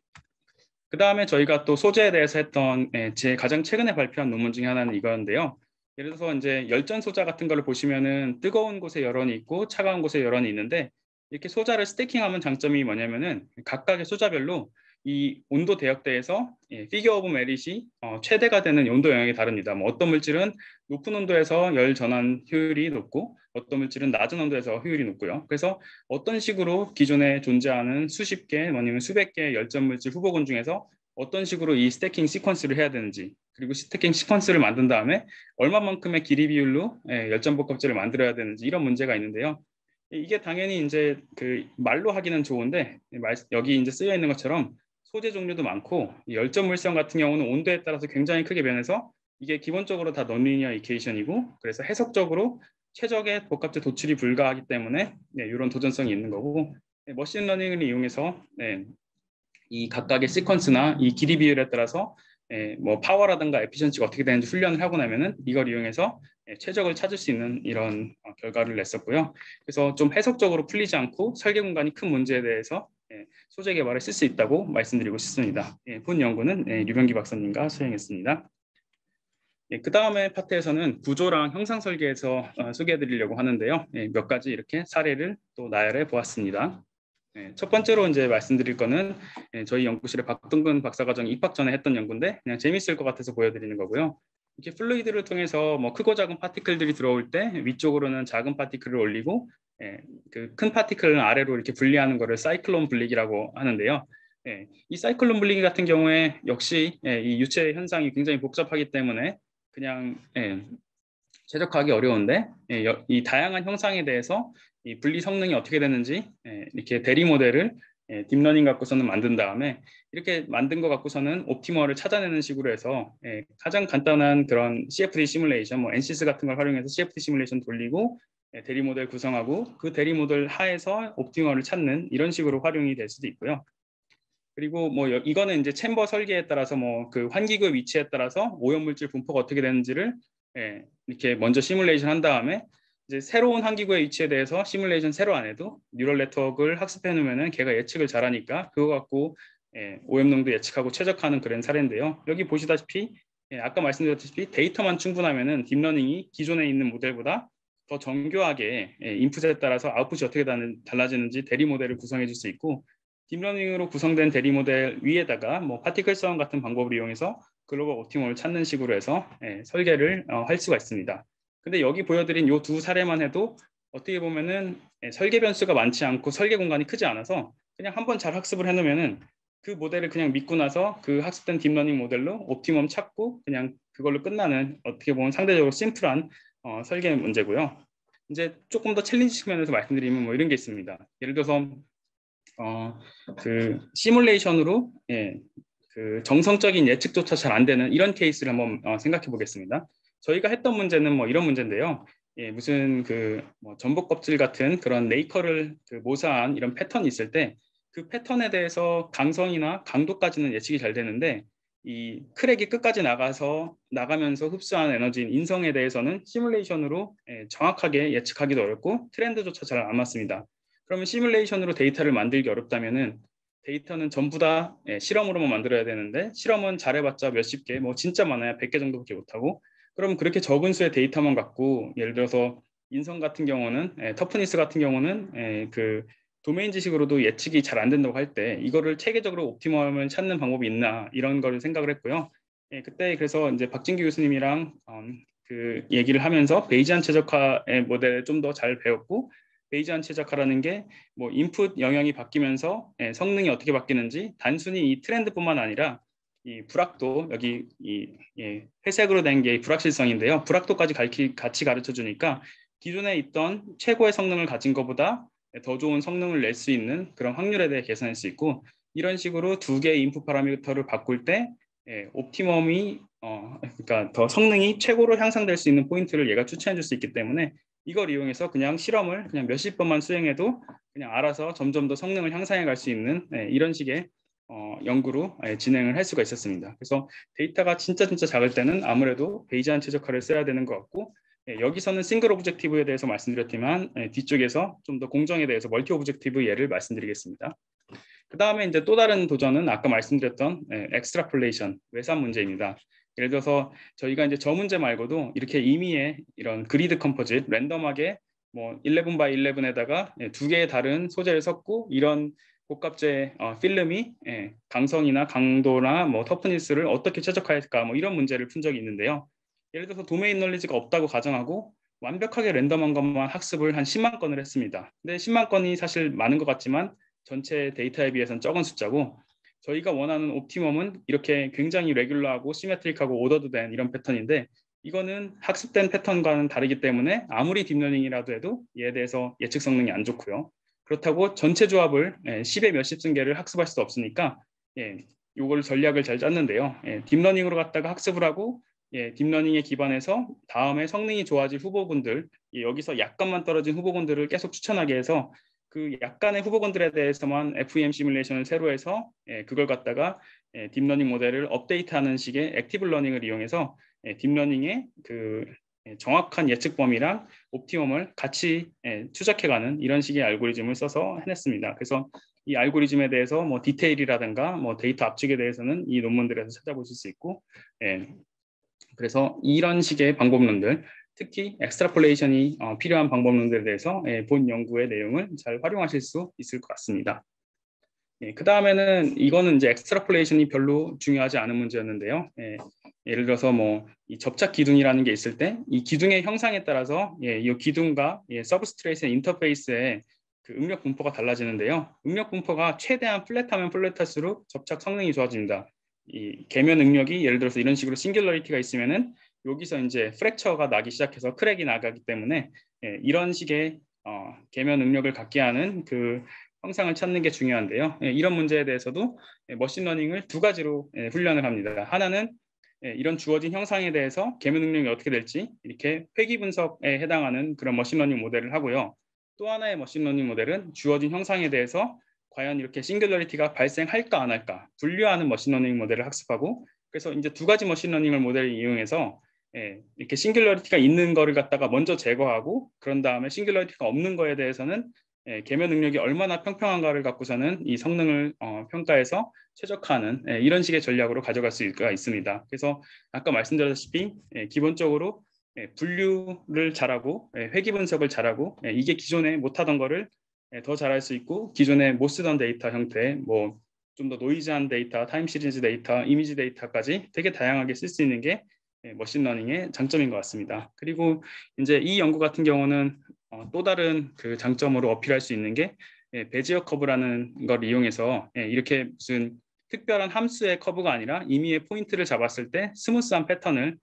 그 다음에 저희가 또 소재에 대해서 했던 제 가장 최근에 발표한 논문 중에 하나는 이거였는데요. 예를 들어서 이제 열전 소자 같은 거를 보시면은 뜨거운 곳에 열원이 있고 차가운 곳에 열원이 있는데 이렇게 소자를 스태킹하면 장점이 뭐냐면은 각각의 소자별로 이 온도 대역대에서 피겨 오브 메릿이 최대가 되는 온도 영역이 다릅니다. 뭐 어떤 물질은 높은 온도에서 열 전환 효율이 높고 어떤 물질은 낮은 온도에서 효율이 높고요. 그래서 어떤 식으로 기존에 존재하는 수십 개 아니면 수백 개의 열전 물질 후보군 중에서 어떤 식으로 이 스태킹 시퀀스를 해야 되는지 그리고 스태킹 시퀀스를 만든 다음에 얼마만큼의 길이 비율로 열전 복합체를 만들어야 되는지 이런 문제가 있는데요. 이게 당연히 이제 그 말로 하기는 좋은데 여기 이제 쓰여 있는 것처럼 소재 종류도 많고 열전 물성 같은 경우는 온도에 따라서 굉장히 크게 변해서 이게 기본적으로 다 논리니어 이퀘이션이고 그래서 해석적으로 최적의 복합체 도출이 불가하기 때문에 이런 도전성이 있는 거고 머신러닝을 이용해서 이 각각의 시퀀스나 이 길이 비율에 따라서 뭐 파워라든가 에피션시가 어떻게 되는지 훈련을 하고 나면은 이걸 이용해서 최적을 찾을 수 있는 이런 결과를 냈었고요. 그래서 좀 해석적으로 풀리지 않고 설계 공간이 큰 문제에 대해서 소재 개발에 쓸 수 있다고 말씀드리고 싶습니다. 본 연구는 류병기 박사님과 수행했습니다. 그 다음에 파트에서는 구조랑 형상 설계에서 소개해드리려고 하는데요. 몇 가지 이렇게 사례를 또 나열해 보았습니다. 첫 번째로 이제 말씀드릴 거는 저희 연구실에 박동근 박사과정이 입학 전에 했던 연구인데 그냥 재밌을 것 같아서 보여드리는 거고요. 이렇게 플루이드를 통해서 뭐 크고 작은 파티클들이 들어올 때 위쪽으로는 작은 파티클을 올리고 그 큰 파티클은 아래로 이렇게 분리하는 거를 사이클론 분리기라고 하는데요. 이 사이클론 분리기 같은 경우에 역시 이 유체 현상이 굉장히 복잡하기 때문에 그냥 최적화하기 어려운데 이 다양한 형상에 대해서 이 분리 성능이 어떻게 되는지 이렇게 대리 모델을 딥러닝 갖고서는 만든 다음에 이렇게 만든 거 갖고서는 옵티머를 찾아내는 식으로 해서 가장 간단한 그런 CFD 시뮬레이션, 뭐 NCS 같은 걸 활용해서 CFD 시뮬레이션 돌리고 대리 모델 구성하고 그 대리 모델 하에서 옵티머를 찾는 이런 식으로 활용이 될 수도 있고요. 그리고 뭐 이거는 이제 챔버 설계에 따라서 뭐 그 환기구의 위치에 따라서 오염물질 분포가 어떻게 되는지를 이렇게 먼저 시뮬레이션 한 다음에 이제 새로운 환기구의 위치에 대해서 시뮬레이션 새로 안 해도 뉴럴 네트워크를 학습해 놓으면은 걔가 예측을 잘하니까 그거 갖고 오염농도 예측하고 최적화하는 그런 사례인데요. 여기 보시다시피 아까 말씀드렸다시피 데이터만 충분하면은 딥러닝이 기존에 있는 모델보다 더 정교하게 인풋에 따라서 아웃풋이 어떻게 달라지는지 대리 모델을 구성해 줄 수 있고 딥러닝으로 구성된 대리 모델 위에다가 뭐 파티클 성 같은 방법을 이용해서 글로벌 옵티멈을 찾는 식으로 해서 설계를 할 수가 있습니다. 근데 여기 보여드린 이 두 사례만 해도 어떻게 보면은 설계 변수가 많지 않고 설계 공간이 크지 않아서 그냥 한번 잘 학습을 해놓으면은 그 모델을 그냥 믿고 나서 그 학습된 딥러닝 모델로 옵티멈 찾고 그냥 그걸로 끝나는 어떻게 보면 상대적으로 심플한 설계 문제고요. 이제 조금 더 챌린지 측면에서 말씀드리면 뭐 이런 게 있습니다. 예를 들어서 그 시뮬레이션으로 그 정성적인 예측조차 잘 안 되는 이런 케이스를 한번 생각해 보겠습니다. 저희가 했던 문제는 뭐 이런 문제인데요. 무슨 그뭐 전복 껍질 같은 그런 네이커를 그 모사한 이런 패턴이 있을 때 그 패턴에 대해서 강성이나 강도까지는 예측이 잘 되는데 이 크랙이 끝까지 나가면서 흡수한 에너지인 인성에 대해서는 시뮬레이션으로 정확하게 예측하기도 어렵고 트렌드조차 잘 안 맞습니다. 그러면 시뮬레이션으로 데이터를 만들기 어렵다면은 데이터는 전부 다 실험으로만 만들어야 되는데 실험은 잘해봤자 몇십 개, 뭐 진짜 많아야 100개 정도밖에 못하고 그럼 그렇게 적은 수의 데이터만 갖고 예를 들어서 인성 같은 경우는 터프니스 같은 경우는 그 도메인 지식으로도 예측이 잘 안 된다고 할 때 이거를 체계적으로 옵티멈을 찾는 방법이 있나 이런 걸 생각을 했고요. 그때 그래서 이제 박진규 교수님이랑 그 얘기를 하면서 베이지안 최적화의 모델을 좀 더 잘 배웠고 베이지안 최적화라는 게 뭐 인풋 영역이 바뀌면서 성능이 어떻게 바뀌는지 단순히 이 트렌드뿐만 아니라 이 불확도 여기 이 회색으로 된 게 불확실성인데요. 불확도까지 같이 가르쳐 주니까 기존에 있던 최고의 성능을 가진 것보다 더 좋은 성능을 낼 수 있는 그런 확률에 대해 계산할 수 있고 이런 식으로 두 개의 인풋 파라미터를 바꿀 때 옵티멈이 그러니까 더 성능이 최고로 향상될 수 있는 포인트를 얘가 추천해 줄 수 있기 때문에 이걸 이용해서 그냥 실험을 그냥 몇십 번만 수행해도 그냥 알아서 점점 더 성능을 향상해 갈 수 있는 이런 식의 연구로 진행을 할 수가 있었습니다. 그래서 데이터가 진짜 작을 때는 아무래도 베이지안 최적화를 써야 되는 것 같고 여기서는 싱글 오브젝티브에 대해서 말씀드렸지만 뒤쪽에서 좀 더 공정에 대해서 멀티 오브젝티브 예를 말씀드리겠습니다. 그 다음에 이제 또 다른 도전은 아까 말씀드렸던 엑스트라폴레이션, 외산 문제입니다. 예를 들어서 저희가 이제 저 문제 말고도 이렇게 임의의 이런 그리드 컴포짓, 랜덤하게 뭐 11 by 11에다가 두 개의 다른 소재를 섞고 이런 복합재 필름이 강성이나 강도나 뭐 터프니스를 어떻게 최적화할까 뭐 이런 문제를 푼 적이 있는데요. 예를 들어서 도메인 널리지가 없다고 가정하고 완벽하게 랜덤한 것만 학습을 한 10만 건을 했습니다. 근데 10만 건이 사실 많은 것 같지만 전체 데이터에 비해서는 적은 숫자고 저희가 원하는 옵티멈은 이렇게 굉장히 레귤러하고 시메트릭하고 오더드 된 이런 패턴인데 이거는 학습된 패턴과는 다르기 때문에 아무리 딥러닝이라도 해도 이에 대해서 예측 성능이 안 좋고요. 그렇다고 전체 조합을 10의 몇십 승계를 학습할 수 없으니까 이걸 전략을 잘 짰는데요. 딥러닝으로 갖다가 학습을 하고 딥러닝에 기반해서 다음에 성능이 좋아질 후보군들, 여기서 약간만 떨어진 후보군들을 계속 추천하게 해서 그 약간의 후보군들에 대해서만 FEM 시뮬레이션을 새로 해서 그걸 갖다가 딥러닝 모델을 업데이트하는 식의 액티브 러닝을 이용해서 딥러닝의 그 정확한 예측 범위랑 옵티멈을 같이 추적해가는 이런 식의 알고리즘을 써서 해냈습니다. 그래서 이 알고리즘에 대해서 뭐 디테일이라든가 뭐 데이터 압축에 대해서는 이 논문들에서 찾아보실 수 있고, 그래서 이런 식의 방법론들, 특히 엑스트라폴레이션이 필요한 방법론들에 대해서 본 연구의 내용을 잘 활용하실 수 있을 것 같습니다. 그 다음에는 이거는 이제 엑스트라폴레이션이 별로 중요하지 않은 문제였는데요. 예를 들어서 뭐 이 접착 기둥이라는 게 있을 때 이 기둥의 형상에 따라서 이 기둥과 서브스트레이트의 인터페이스의 그 응력 분포가 달라지는데요. 응력 분포가 최대한 플랫하면 플랫할수록 접착 성능이 좋아집니다. 이 계면 응력이 예를 들어서 이런 식으로 싱귤러리티가 있으면은 여기서 이제 프랙처가 나기 시작해서 크랙이 나가기 때문에 이런 식의 계면 응력을 갖게 하는 그 형상을 찾는 게 중요한데요. 이런 문제에 대해서도 머신러닝을 두 가지로 훈련을 합니다. 하나는 이런 주어진 형상에 대해서 계면 능력이 어떻게 될지 이렇게 회귀 분석에 해당하는 그런 머신러닝 모델을 하고요. 또 하나의 머신러닝 모델은 주어진 형상에 대해서 과연 이렇게 싱글러리티가 발생할까 안 할까 분류하는 머신러닝 모델을 학습하고, 그래서 이제 두 가지 머신러닝을 모델을 이용해서 이렇게 싱글러리티가 있는 거를 갖다가 먼저 제거하고 그런 다음에 싱글러리티가 없는 거에 대해서는 계면 능력이 얼마나 평평한가를 갖고서는 이 성능을 평가해서 최적화하는 이런 식의 전략으로 가져갈 수가 있습니다. 그래서 아까 말씀드렸다시피 기본적으로 분류를 잘하고 회귀 분석을 잘하고 이게 기존에 못하던 거를 더 잘할 수 있고 기존에 못 쓰던 데이터 형태, 뭐 좀 더 노이즈한 데이터, 타임 시리즈 데이터, 이미지 데이터까지 되게 다양하게 쓸 수 있는 게 머신러닝의 장점인 것 같습니다. 그리고 이제 이 연구 같은 경우는 또 다른 그 장점으로 어필할 수 있는 게 베지어 커브라는 걸 이용해서 이렇게 무슨 특별한 함수의 커브가 아니라 임의의 포인트를 잡았을 때 스무스한 패턴을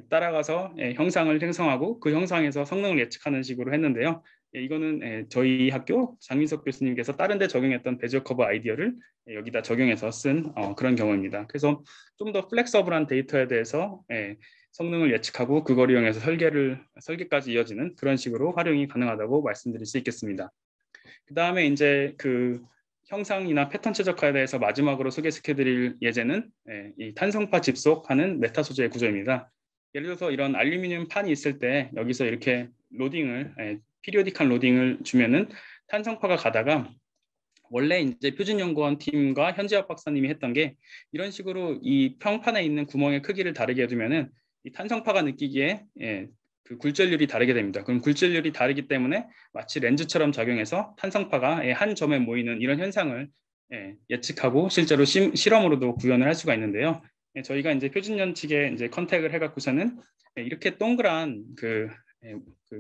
따라가서 형상을 생성하고 그 형상에서 성능을 예측하는 식으로 했는데요. 이거는 저희 학교 장민석 교수님께서 다른 데 적용했던 베지어 커브 아이디어를 여기다 적용해서 쓴 그런 경우입니다. 그래서 좀 더 플렉서블한 데이터에 대해서 성능을 예측하고 그걸 이용해서 설계까지 이어지는 그런 식으로 활용이 가능하다고 말씀드릴 수 있겠습니다. 그 다음에 이제 그 형상이나 패턴 최적화에 대해서 마지막으로 소개시켜드릴 예제는 이 탄성파 집속하는 메타 소재의 구조입니다. 예를 들어서 이런 알루미늄 판이 있을 때 여기서 이렇게 로딩을 피리오딕한 로딩을 주면은 탄성파가 가다가 원래 이제 표준연구원 팀과 현지학 박사님이 했던 게 이런 식으로 이 평판에 있는 구멍의 크기를 다르게 해두면은 이 탄성파가 느끼기에 그 굴절률이 다르게 됩니다. 그럼 굴절률이 다르기 때문에 마치 렌즈처럼 작용해서 탄성파가 한 점에 모이는 이런 현상을 예측하고 실제로 실험으로도 구현을 할 수가 있는데요. 저희가 이제 표준연 측에 이제 컨택을 해갖고서는 이렇게 동그란 그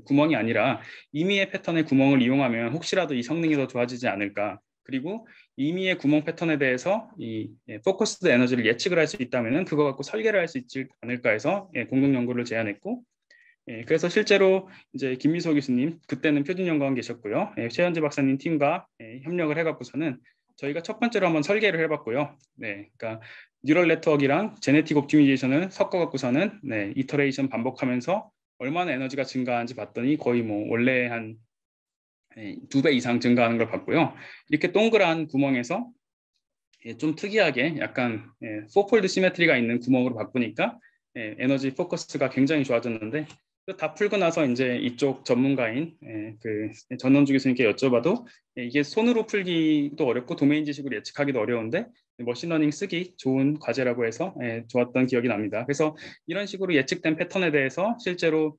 구멍이 아니라 임의의 패턴의 구멍을 이용하면 혹시라도 이 성능이 더 좋아지지 않을까. 그리고 임의의 구멍 패턴에 대해서 이 포커스드 에너지를 예측을 할 수 있다면 그거 갖고 설계를 할 수 있지 않을까 해서 공동 연구를 제안했고, 그래서 실제로 이제 김미소 교수님 그때는 표준연구원 계셨고요. 최현재 박사님 팀과 협력을 해갖고서는 저희가 첫 번째로 한번 설계를 해봤고요. 그러니까 뉴럴 네트워크랑 제네틱 옵티미제이션을 섞어갖고서는 이터레이션 반복하면서 얼마나 에너지가 증가하는지 봤더니 거의 뭐 원래 한 2배 이상 증가하는 걸 봤고요. 이렇게 동그란 구멍에서 좀 특이하게 약간 포폴드 시메트리가 있는 구멍으로 바꾸니까 에너지 포커스가 굉장히 좋아졌는데 다 풀고 나서 이제 이쪽 전문가인 그 전원주 교수님께 여쭤봐도 이게 손으로 풀기도 어렵고 도메인 지식으로 예측하기도 어려운데 머신러닝 쓰기 좋은 과제라고 해서 좋았던 기억이 납니다. 그래서 이런 식으로 예측된 패턴에 대해서 실제로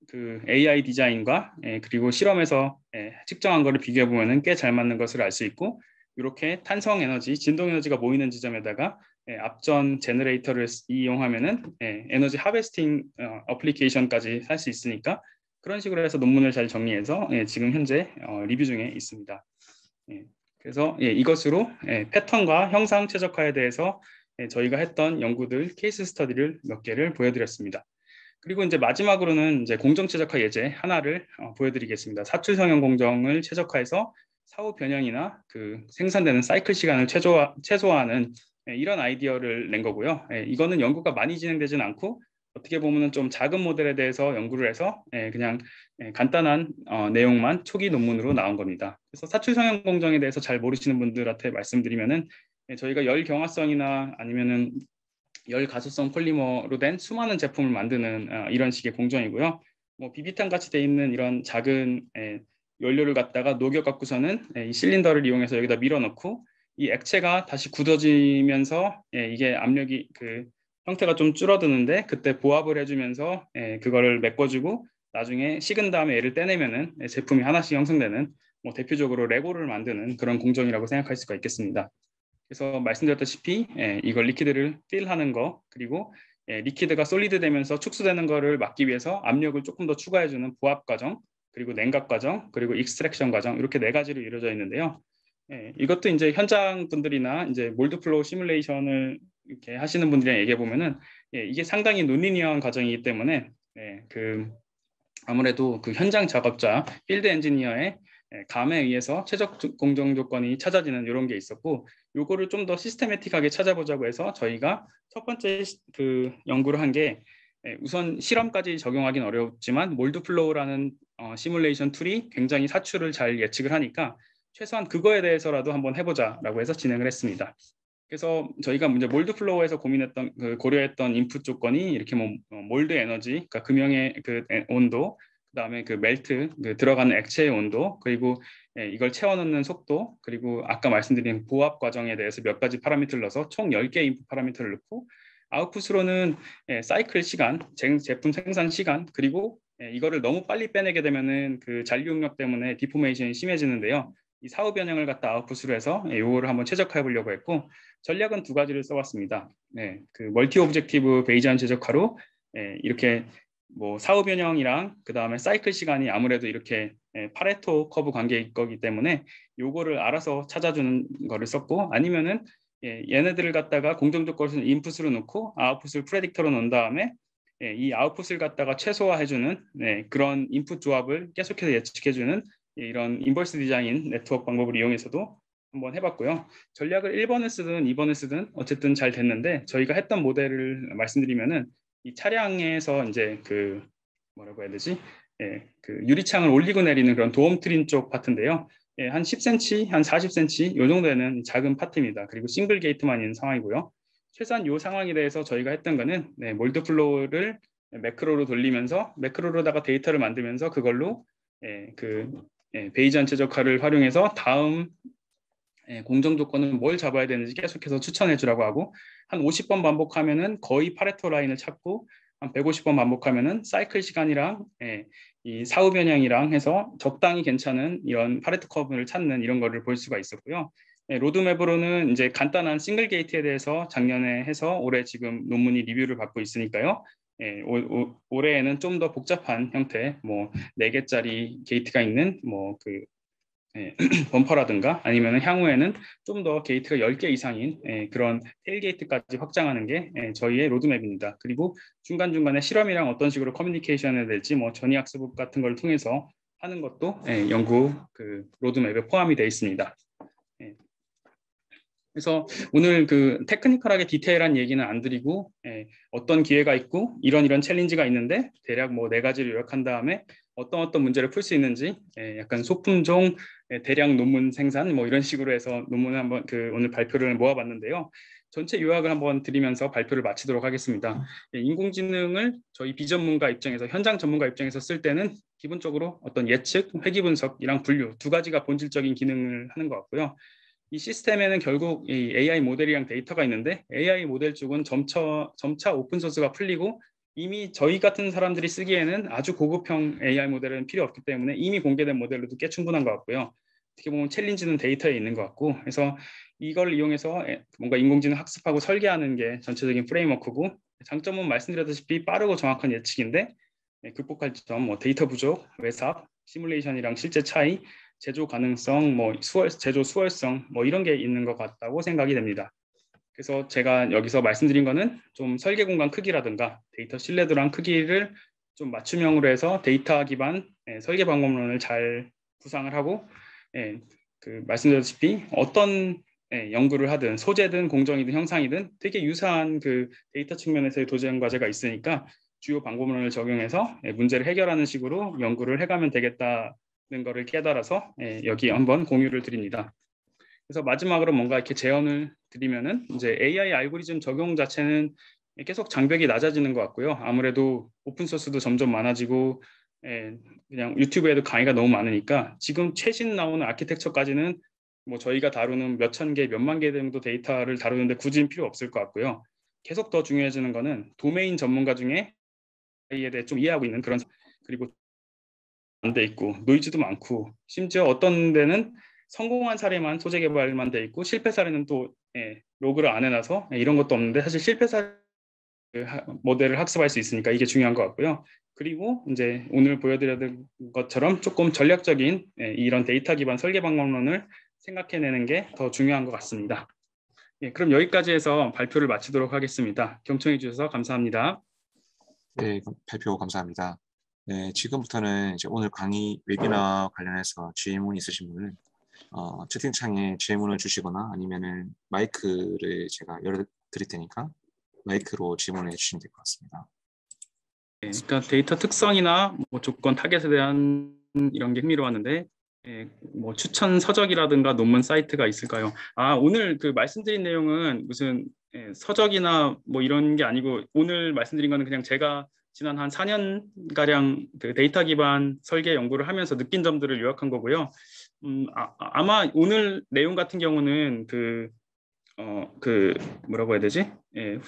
그 AI 디자인과 그리고 실험에서 측정한 거를 비교해 보면은 꽤 잘 맞는 것을 알 수 있고, 이렇게 탄성 에너지, 진동 에너지가 모이는 지점에다가 앞전 제너레이터를 이용하면은 에너지 하베스팅 어플리케이션까지 할 수 있으니까, 그런 식으로 해서 논문을 잘 정리해서 지금 현재 리뷰 중에 있습니다. 그래서 이것으로 패턴과 형상 최적화에 대해서 저희가 했던 연구들 케이스 스터디를 몇 개를 보여드렸습니다. 그리고 이제 마지막으로는 이제 공정 최적화 예제 하나를 보여드리겠습니다. 사출 성형 공정을 최적화해서 사후 변형이나 그 생산되는 사이클 시간을 최소화하는 이런 아이디어를 낸 거고요. 이거는 연구가 많이 진행되지는 않고 어떻게 보면은 좀 작은 모델에 대해서 연구를 해서 그냥 간단한 내용만 초기 논문으로 나온 겁니다. 그래서 사출 성형 공정에 대해서 잘 모르시는 분들한테 말씀드리면은 저희가 열 경화성이나 아니면은 열 가소성 폴리머로 된 수많은 제품을 만드는 이런 식의 공정이고요. 뭐 비비탄 같이 돼 있는 이런 작은 연료를 갖다가 녹여 갖고서는 이 실린더를 이용해서 여기다 밀어넣고 이 액체가 다시 굳어지면서 이게 압력이 그 형태가 좀 줄어드는데 그때 보압을 해주면서 그거를 메꿔주고 나중에 식은 다음에 얘를 떼내면은 제품이 하나씩 형성되는, 뭐 대표적으로 레고를 만드는 그런 공정이라고 생각할 수가 있겠습니다. 그래서 말씀드렸다시피 이걸 리퀴드를 필하는 거, 그리고 리퀴드가 솔리드 되면서 축소되는 거를 막기 위해서 압력을 조금 더 추가해주는 보압 과정, 그리고 냉각 과정, 그리고 익스트랙션 과정, 이렇게 네 가지로 이루어져 있는데요. 이것도 이제 현장 분들이나 이제 몰드 플로우 시뮬레이션을 이렇게 하시는 분들이랑 얘기해 보면은 이게 상당히 논리니어한 과정이기 때문에 그 아무래도 그 현장 작업자, 필드 엔지니어의 감에 의해서 최적 공정 조건이 찾아지는 이런 게 있었고, 요거를 좀 더 시스테매틱하게 찾아보자고 해서 저희가 첫 번째 그 연구를 한 게 우선 실험까지 적용하기는 어렵지만 몰드 플로우라는 시뮬레이션 툴이 굉장히 사출을 잘 예측을 하니까 최소한 그거에 대해서라도 한번 해보자라고 해서 진행을 했습니다. 그래서 저희가 이제 몰드 플로우에서 고민했던 고려했던 인풋 조건이 이렇게 뭐 몰드 에너지, 그러니까 금형의 그 온도, 그다음에 그 멜트, 그 들어가는 액체의 온도, 그리고 이걸 채워넣는 속도, 그리고 아까 말씀드린 보압 과정에 대해서 몇 가지 파라미터를 넣어서 총 10개 인풋 파라미터를 넣고, 아웃풋으로는 사이클 시간, 제품 생산 시간, 그리고 이거를 너무 빨리 빼내게 되면은 그 잔류 응력 때문에 디포메이션이 심해지는데요. 이 사후 변형을 갖다 아웃풋으로 해서 요거를 한번 최적화해 보려고 했고, 전략은 두 가지를 써봤습니다. 그 멀티 오브젝티브 베이지안 최적화로 이렇게 뭐 사후 변형이랑 그 다음에 사이클 시간이 아무래도 이렇게 파레토 커브 관계일 거기 때문에 요거를 알아서 찾아주는 거를 썼고, 아니면은 얘네들을 갖다가 공정 조건을 인풋으로 놓고 아웃풋을 프레딕터로 놓은 다음에 이 아웃풋을 갖다가 최소화해주는 그런 인풋 조합을 계속해서 예측해주는 이런 인버스 디자인 네트워크 방법을 이용해서도 한번 해봤고요. 전략을 1번을 쓰든 2번을 쓰든 어쨌든 잘 됐는데, 저희가 했던 모델을 말씀드리면은 이 차량에서 이제 그 뭐라고 해야 되지? 그 유리창을 올리고 내리는 그런 도움 트림 쪽 파트인데요. 한 10cm, 한 40cm 요 정도 되는 작은 파트입니다. 그리고 싱글 게이트만 있는 상황이고요. 최소한 이 상황에 대해서 저희가 했던 거는 몰드 플로우를 매크로로 돌리면서 매크로로다가 데이터를 만들면서 그걸로 그 베이지안 최적화를 활용해서 다음 공정 조건은 뭘 잡아야 되는지 계속해서 추천해 주라고 하고, 한 50번 반복하면은 거의 파레토 라인을 찾고, 한 150번 반복하면은 사이클 시간이랑 이 사후 변형이랑 해서 적당히 괜찮은 이런 파레토 커브를 찾는 이런 거를 볼 수가 있었고요. 로드맵으로는 이제 간단한 싱글 게이트에 대해서 작년에 해서 올해 지금 논문이 리뷰를 받고 있으니까요. 올해에는 좀 더 복잡한 형태, 뭐 4개짜리 게이트가 있는 뭐그 범퍼라든가 아니면 향후에는 좀 더 게이트가 10개 이상인 그런 테일게이트까지 확장하는 게 저희의 로드맵입니다. 그리고 중간중간에 실험이랑 어떤 식으로 커뮤니케이션을 될지 뭐 전이학습 같은 걸 통해서 하는 것도 연구 그 로드맵에 포함이 되어 있습니다. 그래서 오늘 그 테크니컬하게 디테일한 얘기는 안 드리고 어떤 기회가 있고 이런 챌린지가 있는데 대략 뭐 4가지를 요약한 다음에 어떤 문제를 풀 수 있는지 약간 소품종 대량 논문 생산 뭐 이런 식으로 해서 논문을 한번 그 오늘 발표를 모아봤는데요. 전체 요약을 한번 드리면서 발표를 마치도록 하겠습니다. 인공지능을 저희 비전문가 입장에서 현장 전문가 입장에서 쓸 때는 기본적으로 어떤 예측, 회귀 분석이랑 분류 두 가지가 본질적인 기능을 하는 것 같고요. 이 시스템에는 결국 이 AI 모델이랑 데이터가 있는데 AI 모델 쪽은 점차 오픈 소스가 풀리고 이미 저희 같은 사람들이 쓰기에는 아주 고급형 AI 모델은 필요 없기 때문에 이미 공개된 모델로도 꽤 충분한 것 같고요. 어떻게 보면 챌린지는 데이터에 있는 것 같고 그래서 이걸 이용해서 뭔가 인공지능 학습하고 설계하는 게 전체적인 프레임워크고 장점은 말씀드렸다시피 빠르고 정확한 예측인데 극복할 점, 뭐 데이터 부족, 외삽, 시뮬레이션이랑 실제 차이, 제조 가능성, 뭐 제조 수월성 뭐 이런 게 있는 것 같다고 생각이 됩니다. 그래서 제가 여기서 말씀드린 거는 좀 설계 공간 크기라든가 데이터 신뢰도랑 크기를 좀 맞춤형으로 해서 데이터 기반 설계 방법론을 잘 구상을 하고 말씀드렸다시피 어떤 연구를 하든 소재든 공정이든 형상이든 되게 유사한 그 데이터 측면에서의 도전 과제가 있으니까 주요 방법론을 적용해서 문제를 해결하는 식으로 연구를 해가면 되겠다는 것을 깨달아서 여기 한번 공유를 드립니다. 그래서 마지막으로 뭔가 이렇게 제언을 드리면은 이제 AI 알고리즘 적용 자체는 계속 장벽이 낮아지는 것 같고요. 아무래도 오픈 소스도 점점 많아지고 그냥 유튜브에도 강의가 너무 많으니까 지금 최신 나오는 아키텍처까지는 뭐 저희가 다루는 몇천 개, 몇만 개 정도 데이터를 다루는데 굳이 필요 없을 것 같고요. 계속 더 중요해지는 거는 도메인 전문가 중에 AI에 대해 좀 이해하고 있는 그런 그리고 안 돼 있고 노이즈도 많고 심지어 어떤 데는 성공한 사례만 소재 개발만 돼 있고 실패 사례는 또 로그를 안 해놔서 이런 것도 없는데 사실 실패 사례 모델을 학습할 수 있으니까 이게 중요한 것 같고요. 그리고 이제 오늘 보여드린 것처럼 조금 전략적인 이런 데이터 기반 설계 방법론을 생각해내는 게 더 중요한 것 같습니다. 그럼 여기까지 해서 발표를 마치도록 하겠습니다. 경청해 주셔서 감사합니다. 네, 발표 감사합니다. 네, 지금부터는 이제 오늘 강의 웨비너 관련해서 질문 있으신 분은 채팅창에 질문을 주시거나 아니면은 마이크를 제가 열어 드릴 테니까 마이크로 질문해 주시면 될 것 같습니다. 그러니까 데이터 특성이나 뭐 조건 타겟에 대한 이런 게 흥미로웠는데 뭐 추천 서적이라든가 논문 사이트가 있을까요? 오늘 그 말씀드린 내용은 무슨 서적이나 뭐 이런 게 아니고 오늘 말씀드린 거는 그냥 제가 지난 한 4년 가량 그 데이터 기반 설계 연구를 하면서 느낀 점들을 요약한 거고요. 아마 오늘 내용 같은 경우는 뭐라고 해야 되지?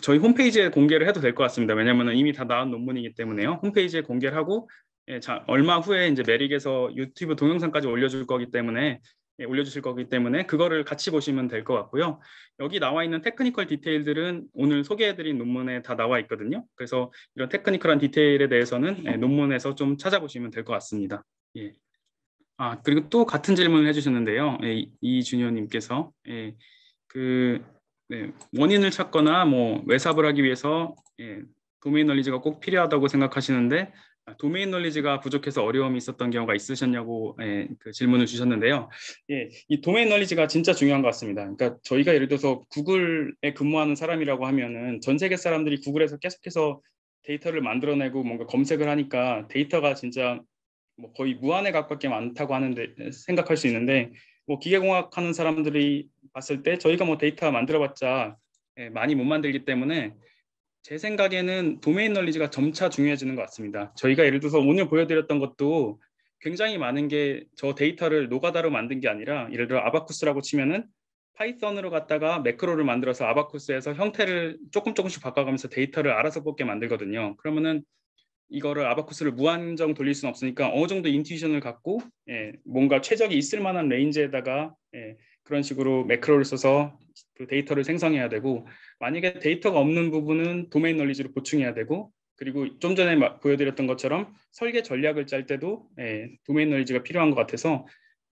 저희 홈페이지에 공개를 해도 될 것 같습니다. 왜냐하면 이미 다 나온 논문이기 때문에요. 홈페이지에 공개를 하고 얼마 후에 이제 메릭에서 유튜브 동영상까지 올려주실 거기 때문에 그거를 같이 보시면 될 것 같고요. 여기 나와 있는 테크니컬 디테일들은 오늘 소개해드린 논문에 다 나와 있거든요. 그래서 이런 테크니컬한 디테일에 대해서는 논문에서 좀 찾아보시면 될 것 같습니다. 예. 그리고 또 같은 질문을 해주셨는데요. 이준효님께서 원인을 찾거나 뭐 외삽을 하기 위해서 도메인 널리지가 꼭 필요하다고 생각하시는데 도메인 널리지가 부족해서 어려움이 있었던 경우가 있으셨냐고 그 질문을 주셨는데요. 이 도메인 널리지가 진짜 중요한 것 같습니다. 그러니까 저희가 예를 들어서 구글에 근무하는 사람이라고 하면은 전 세계 사람들이 구글에서 계속해서 데이터를 만들어내고 뭔가 검색을 하니까 데이터가 진짜 뭐 거의 무한에 가깝게 많다고 하는데 생각할 수 있는데 뭐 기계공학 하는 사람들이 봤을 때 저희가 뭐 데이터 만들어봤자 많이 못 만들기 때문에 제 생각에는 도메인 널리지가 점차 중요해지는 것 같습니다. 저희가 예를 들어서 오늘 보여드렸던 것도 굉장히 많은 게 저 데이터를 노가다로 만든 게 아니라 예를 들어 아바쿠스라고 치면은 파이썬으로 갖다가 매크로를 만들어서 아바쿠스에서 형태를 조금씩 바꿔가면서 데이터를 알아서 뽑게 만들거든요. 그러면은 이거를 아바쿠스를 무한정 돌릴 수는 없으니까 어느 정도 인투이션을 갖고 뭔가 최적이 있을 만한 레인지에다가 그런 식으로 매크로를 써서 그 데이터를 생성해야 되고 만약에 데이터가 없는 부분은 도메인 널리지로 보충해야 되고 그리고 좀 전에 보여드렸던 것처럼 설계 전략을 짤 때도 도메인 널리지가 필요한 것 같아서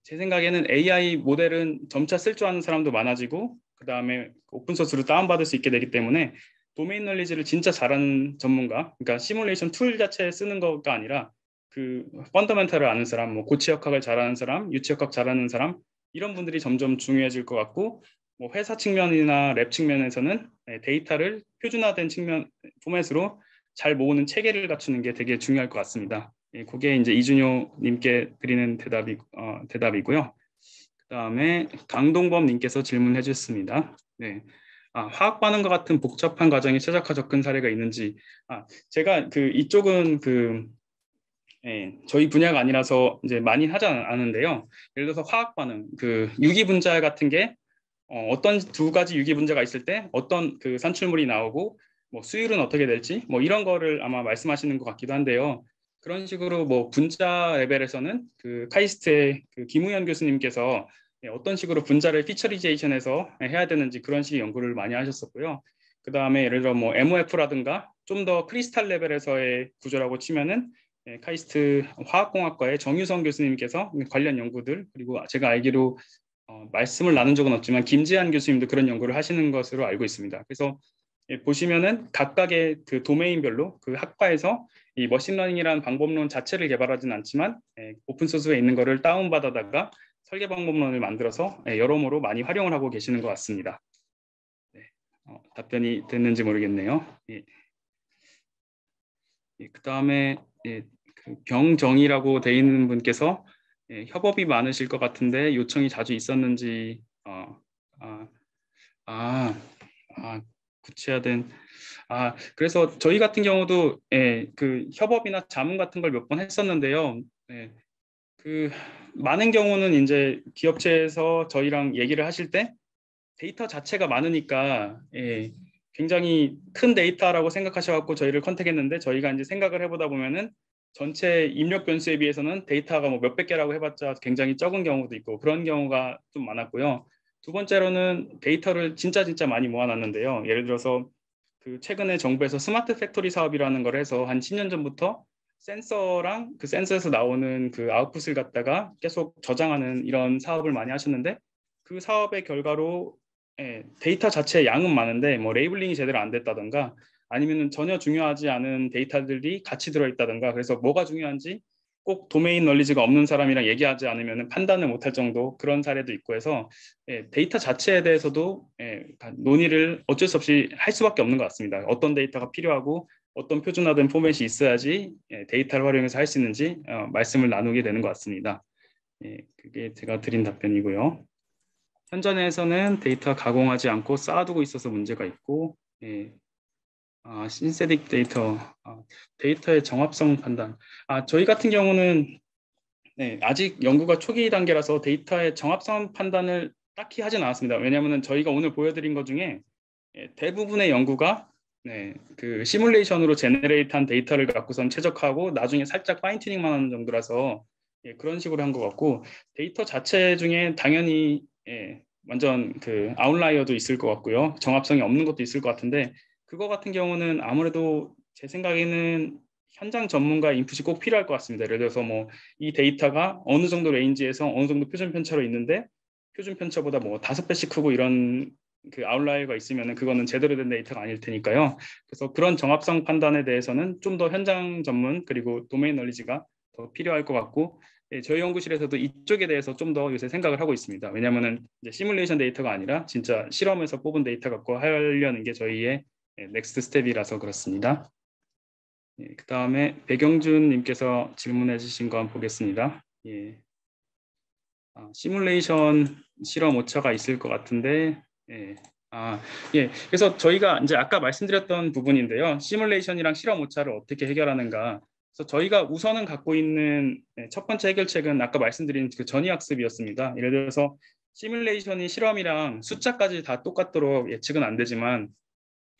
제 생각에는 AI 모델은 점차 쓸 줄 아는 사람도 많아지고 그 다음에 오픈소스로 다운받을 수 있게 되기 때문에 도메인 널리지를 진짜 잘하는 전문가, 그러니까 시뮬레이션 툴 자체 쓰는 거가 아니라 그 펀더멘탈을 아는 사람, 뭐 고치역학을 잘하는 사람, 유치역학 잘하는 사람 이런 분들이 점점 중요해질 것 같고 뭐 회사 측면이나 랩 측면에서는 데이터를 표준화된 측면 포맷으로 잘 모으는 체계를 갖추는 게 되게 중요할 것 같습니다. 그게 이제 이준효님께 드리는 대답이고요. 그다음에 강동범님께서 질문해 주셨습니다. 네. 화학 반응과 같은 복잡한 과정이 최적화 접근 사례가 있는지. 제가 이쪽은 저희 분야가 아니라서 이제 많이 하지 않은데요. 예를 들어서 화학 반응, 유기 분자 같은 게 어떤 두 가지 유기 분자가 있을 때 어떤 산출물이 나오고 뭐 수율은 어떻게 될지 뭐 이런 거를 아마 말씀하시는 것 같기도 한데요. 그런 식으로 뭐 분자 레벨에서는 카이스트의 김우현 교수님께서 어떤 식으로 분자를 피처리제이션해서 해야 되는지 그런 식의 연구를 많이 하셨었고요. 그 다음에 예를 들어 뭐 MOF라든가 좀 더 크리스탈 레벨에서의 구조라고 치면은 카이스트 화학공학과의 정유성 교수님께서 관련 연구들, 그리고 제가 알기로 말씀을 나눈 적은 없지만 김지한 교수님도 그런 연구를 하시는 것으로 알고 있습니다. 그래서 보시면은 각각의 도메인별로 학과에서 이 머신러닝이라는 방법론 자체를 개발하진 않지만 오픈 소스에 있는 거를 다운받아다가 설계 방법론을 만들어서 여러모로 많이 활용을 하고 계시는 것 같습니다. 네, 답변이 됐는지 모르겠네요. 예. 그 다음에 병정이라고 돼 있는 분께서 협업이 많으실 것 같은데 요청이 자주 있었는지 아, 아, 구체화된 그래서 저희 같은 경우도 협업이나 자문 같은 걸 몇 번 했었는데요. 많은 경우는 이제 기업체에서 저희랑 얘기를 하실 때 데이터 자체가 많으니까 굉장히 큰 데이터라고 생각하셔갖고 저희를 컨택했는데 저희가 이제 생각을 해보다 보면은 전체 입력 변수에 비해서는 데이터가 뭐 몇백 개라고 해봤자 굉장히 적은 경우도 있고 그런 경우가 좀 많았고요. 두 번째로는 데이터를 진짜 많이 모아놨는데요. 예를 들어서 최근에 정부에서 스마트 팩토리 사업이라는 걸 해서 한 10년 전부터 센서랑 센서에서 나오는 아웃풋을 갖다가 계속 저장하는 이런 사업을 많이 하셨는데 그 사업의 결과로 데이터 자체의 양은 많은데 뭐 레이블링이 제대로 안 됐다던가 아니면 전혀 중요하지 않은 데이터들이 같이 들어있다던가 그래서 뭐가 중요한지 꼭 도메인 널리지가 없는 사람이랑 얘기하지 않으면 판단을 못할 정도 그런 사례도 있고 해서 데이터 자체에 대해서도 논의를 어쩔 수 없이 할 수밖에 없는 것 같습니다. 어떤 데이터가 필요하고 어떤 표준화된 포맷이 있어야지 데이터를 활용해서 할 수 있는지 말씀을 나누게 되는 것 같습니다. 그게 제가 드린 답변이고요. 현존에서는 데이터 가공하지 않고 쌓아두고 있어서 문제가 있고 신세딕 데이터, 데이터의 정합성 판단. 저희 같은 경우는 아직 연구가 초기 단계라서 데이터의 정합성 판단을 딱히 하진 않았습니다. 왜냐하면 저희가 오늘 보여드린 것 중에 대부분의 연구가 시뮬레이션으로 제너레이트한 데이터를 갖고선 최적화하고 나중에 살짝 파인 튜닝만 하는 정도라서 그런 식으로 한 것 같고 데이터 자체 중에 당연히 완전 아웃라이어도 있을 것 같고요. 정합성이 없는 것도 있을 것 같은데 그거 같은 경우는 아무래도 제 생각에는 현장 전문가 인풋이 꼭 필요할 것 같습니다. 예를 들어서 뭐 이 데이터가 어느 정도 레인지에서 어느 정도 표준 편차로 있는데 표준 편차보다 뭐 5배씩 크고 이런 아웃라이어가 있으면 그거는 제대로 된 데이터가 아닐 테니까요. 그래서 그런 정합성 판단에 대해서는 좀 더 현장 전문 그리고 도메인 널리지가 더 필요할 것 같고 저희 연구실에서도 이쪽에 대해서 좀 더 요새 생각을 하고 있습니다. 왜냐하면 이제 시뮬레이션 데이터가 아니라 진짜 실험에서 뽑은 데이터 갖고 하려는 게 저희의 넥스트 스텝이라서 그렇습니다. 그 다음에 배경준 님께서 질문해 주신 거 한번 보겠습니다. 시뮬레이션 실험 오차가 있을 것 같은데 그래서 저희가 이제 아까 말씀드렸던 부분인데요. 시뮬레이션이랑 실험 오차를 어떻게 해결하는가. 그래서 저희가 우선은 갖고 있는 첫 번째 해결책은 아까 말씀드린 전이학습이었습니다. 예를 들어서 시뮬레이션이 실험이랑 숫자까지 다 똑같도록 예측은 안 되지만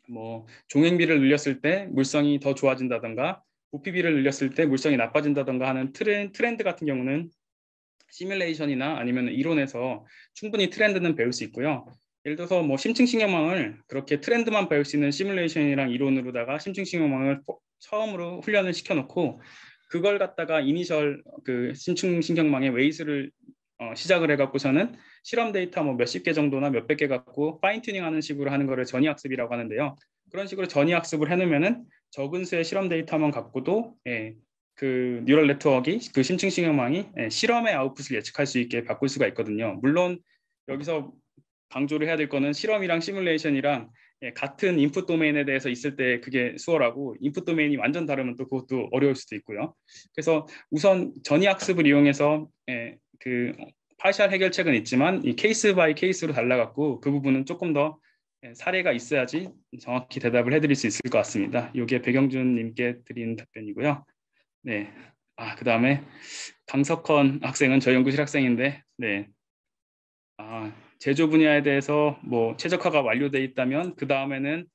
뭐 종횡비를 늘렸을 때 물성이 더 좋아진다던가 부피비를 늘렸을 때 물성이 나빠진다던가 하는 트렌드 같은 경우는 시뮬레이션이나 아니면 이론에서 충분히 트렌드는 배울 수 있고요. 예를 들어서 뭐 심층신경망을 그렇게 트렌드만 배울 수 있는 시뮬레이션이랑 이론으로다가 심층신경망을 처음으로 훈련을 시켜놓고 그걸 갖다가 이니셜 심층신경망의 웨이스를 시작을 해갖고서는 실험 데이터 뭐 몇십 개 정도나 몇백 개 갖고 파인 튜닝하는 식으로 하는 거를 전이학습이라고 하는데요. 그런 식으로 전이학습을 해놓으면은 적은 수의 실험 데이터만 갖고도 뉴럴 네트워크가 심층신경망이 실험의 아웃풋을 예측할 수 있게 바꿀 수가 있거든요. 물론 여기서 강조를 해야 될 거는 실험이랑 시뮬레이션이랑 같은 인풋 도메인에 대해서 있을 때 그게 수월하고 인풋 도메인이 완전 다르면 또 그것도 어려울 수도 있고요. 그래서 우선 전이학습을 이용해서 파셜 해결책은 있지만 이 케이스 바이 케이스로 달라갖고 그 부분은 조금 더 사례가 있어야지 정확히 대답을 해드릴 수 있을 것 같습니다. 이게 백영준님께 드린 답변이고요. 네. 그다음에 강석헌 학생은 저희 연구실 학생인데, 네. 제조 분야에 대해서 뭐 최적화가 완료돼 있다면 그 다음에는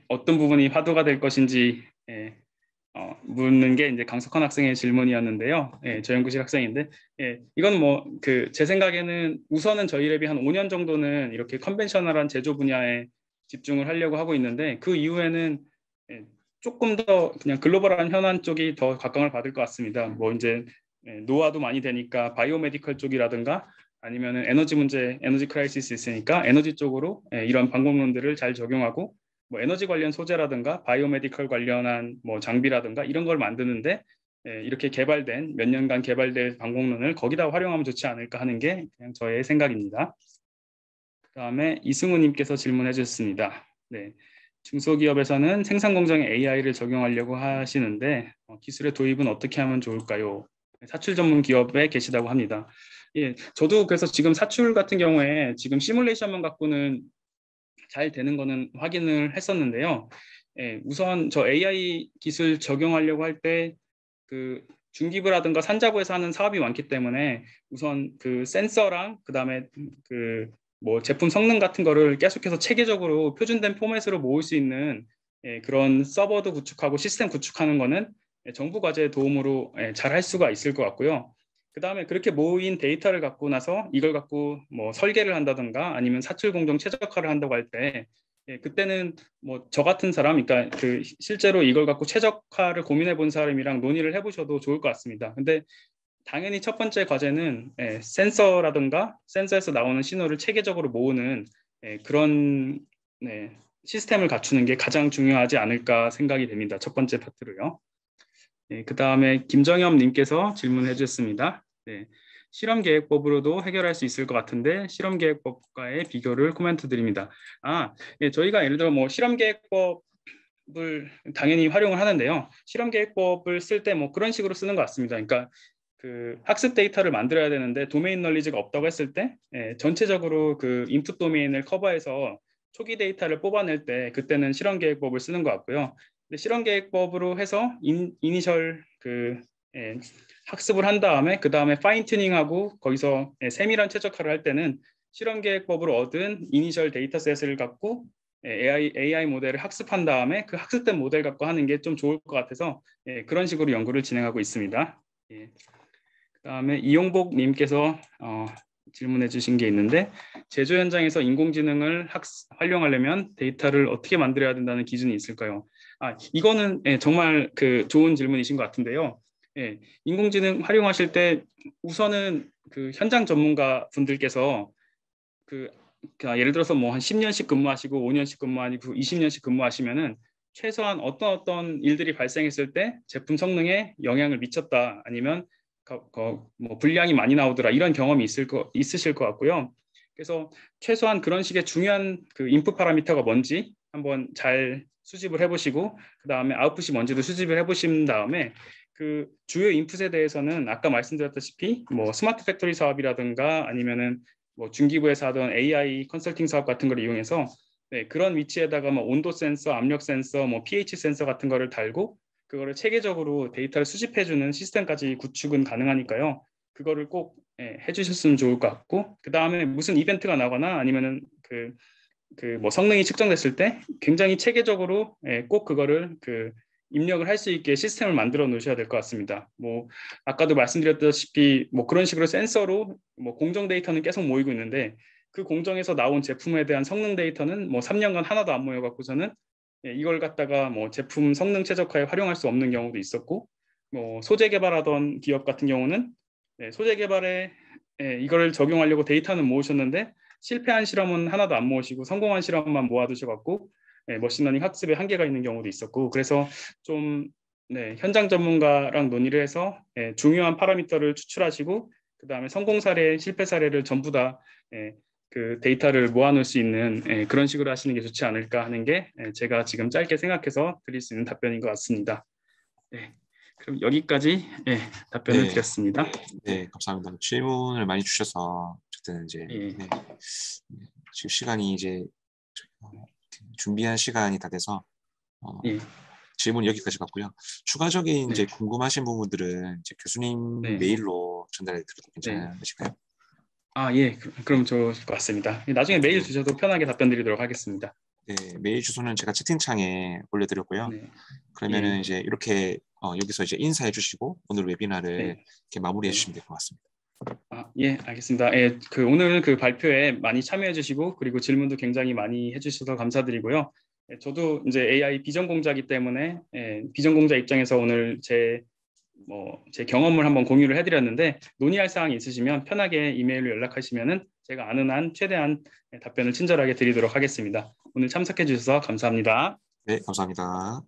어떤 부분이 화두가 될 것인지 묻는 게 이제 강석헌 학생의 질문이었는데요. 저희 연구실 학생인데, 이건 뭐 제 생각에는 우선은 저희 랩이 한 5년 정도는 이렇게 컨벤셔널한 제조 분야에 집중을 하려고 하고 있는데, 그 이후에는 조금 더 그냥 글로벌한 현안 쪽이 더 각광을 받을 것 같습니다. 뭐 이제 노화도 많이 되니까 바이오메디컬 쪽이라든가 아니면은 에너지 문제, 에너지 크라이시스 있으니까 에너지 쪽으로 이런 방법론들을 잘 적용하고, 뭐 에너지 관련 소재라든가 바이오메디컬 관련한 뭐 장비라든가 이런 걸 만드는데 이렇게 개발된 몇 년간 개발된 방법론을 거기다 활용하면 좋지 않을까 하는 게 그냥 저의 생각입니다. 그다음에 이승우님께서 질문해 주셨습니다. 네, 중소기업에서는 생산 공정에 AI를 적용하려고 하시는데 기술의 도입은 어떻게 하면 좋을까요? 사출 전문 기업에 계시다고 합니다. 예, 저도 그래서 지금 사출 같은 경우에 지금 시뮬레이션만 갖고는 잘 되는 거는 확인을 했었는데요. 우선 저 AI 기술 적용하려고 할 때 그 중기부라든가 산자부에서 하는 사업이 많기 때문에 우선 그 센서랑 그다음에 그 뭐 제품 성능 같은 거를 계속해서 체계적으로 표준된 포맷으로 모을 수 있는 그런 서버도 구축하고 시스템 구축하는 거는 정부 과제의 도움으로 잘 할 수가 있을 것 같고요. 그 다음에 그렇게 모인 데이터를 갖고 나서 이걸 갖고 뭐 설계를 한다든가 아니면 사출 공정 최적화를 한다고 할 때 그때는 뭐 저 같은 사람, 그러니까 그 실제로 이걸 갖고 최적화를 고민해 본 사람이랑 논의를 해보셔도 좋을 것 같습니다. 근데 당연히 첫 번째 과제는 센서라든가 센서에서 나오는 신호를 체계적으로 모으는 그런 시스템을 갖추는 게 가장 중요하지 않을까 생각이 됩니다. 첫 번째 파트로요. 그 다음에 김정엽 님께서 질문해 주셨습니다. 실험계획법으로도 해결할 수 있을 것 같은데 실험계획법과의 비교를 코멘트 드립니다. 저희가 예를 들어 뭐 실험계획법을 당연히 활용을 하는데요. 실험계획법을 쓸 때 뭐 그런 식으로 쓰는 것 같습니다. 그러니까 그 학습 데이터를 만들어야 되는데 도메인 널리지가 없다고 했을 때 전체적으로 그 인풋 도메인을 커버해서 초기 데이터를 뽑아낼 때 그때는 실험계획법을 쓰는 것 같고요. 근데 실험계획법으로 해서 이니셜 학습을 한 다음에 그 다음에 파인 튜닝하고 거기서 세밀한 최적화를 할 때는 실험계획법으로 얻은 이니셜 데이터셋을 갖고 AI 모델을 학습한 다음에 그 학습된 모델 갖고 하는 게 좀 좋을 것 같아서 그런 식으로 연구를 진행하고 있습니다. 그다음에 이용복 님께서 질문해 주신 게 있는데 제조 현장에서 인공지능을 활용하려면 데이터를 어떻게 만들어야 된다는 기준이 있을까요? 이거는 정말 그 좋은 질문이신 것 같은데요. 인공지능 활용하실 때 우선은 그 현장 전문가 분들께서 예를 들어서 뭐 한 10년씩 근무하시고 5년씩 근무하시고 20년씩 근무하시면은 최소한 어떤 일들이 발생했을 때 제품 성능에 영향을 미쳤다 아니면 뭐 불량이 많이 나오더라 이런 경험이 있으실 것 같고요. 그래서 최소한 그런 식의 중요한 그 인풋 파라미터가 뭔지 한번 잘 수집을 해보시고 그 다음에 아웃풋이 뭔지도 수집을 해보신 다음에 그 주요 인풋에 대해서는 아까 말씀드렸다시피 뭐 스마트 팩토리 사업이라든가 아니면은 뭐 중기부에서 하던 AI 컨설팅 사업 같은 걸 이용해서 그런 위치에다가 뭐 온도 센서, 압력 센서, 뭐 pH 센서 같은 거를 달고 그거를 체계적으로 데이터를 수집해주는 시스템까지 구축은 가능하니까요. 그거를 꼭 해주셨으면 좋을 것 같고 그 다음에 무슨 이벤트가 나거나 아니면은 그 뭐 성능이 측정됐을 때 굉장히 체계적으로 꼭 그거를 입력을 할 수 있게 시스템을 만들어 놓으셔야 될 것 같습니다. 뭐 아까도 말씀드렸다시피 뭐 그런 식으로 센서로 뭐 공정 데이터는 계속 모이고 있는데 그 공정에서 나온 제품에 대한 성능 데이터는 뭐 3년간 하나도 안 모여갖고서는 이걸 갖다가 뭐 제품 성능 최적화에 활용할 수 없는 경우도 있었고 뭐 소재 개발하던 기업 같은 경우는 소재 개발에 이걸 적용하려고 데이터는 모으셨는데 실패한 실험은 하나도 안 모으시고 성공한 실험만 모아두셔갖고 머신러닝 학습에 한계가 있는 경우도 있었고 그래서 좀 현장 전문가랑 논의를 해서 중요한 파라미터를 추출하시고 그 다음에 성공 사례, 실패 사례를 전부 다 그 데이터를 모아놓을 수 있는 그런 식으로 하시는 게 좋지 않을까 하는 게 제가 지금 짧게 생각해서 드릴 수 있는 답변인 것 같습니다. 그럼 여기까지 답변을 드렸습니다. 네, 감사합니다. 질문을 많이 주셔서 어쨌든 이제 지금 시간이 이제 준비한 시간이 다 돼서 예, 질문 여기까지 갔고요. 추가적인 이제 네, 궁금하신 부분들은 이제 교수님 네, 메일로 전달해 드려도 네. 괜찮으실까요? 예, 네. 그럼 좋을 것 같습니다. 나중에 메일 네. 주셔도 편하게 답변 드리도록 하겠습니다. 네, 메일 주소는 제가 채팅창에 올려드렸고요. 네, 예, 그러면은 이제 이렇게 여기서 이제 인사해 주시고 오늘 웨비나를 네, 이렇게 마무리해 네. 주시면 될 것 같습니다. 예, 알겠습니다. 예, 오늘 그 발표에 많이 참여해 주시고 그리고 질문도 굉장히 많이 해 주셔서 감사드리고요. 예, 저도 이제 AI 비전 공자이기 때문에 비전 공자 입장에서 오늘 제 경험을 한번 공유를 해드렸는데 논의할 사항이 있으시면 편하게 이메일로 연락하시면은 제가 아는 한 최대한 답변을 친절하게 드리도록 하겠습니다. 오늘 참석해 주셔서 감사합니다. 네, 감사합니다.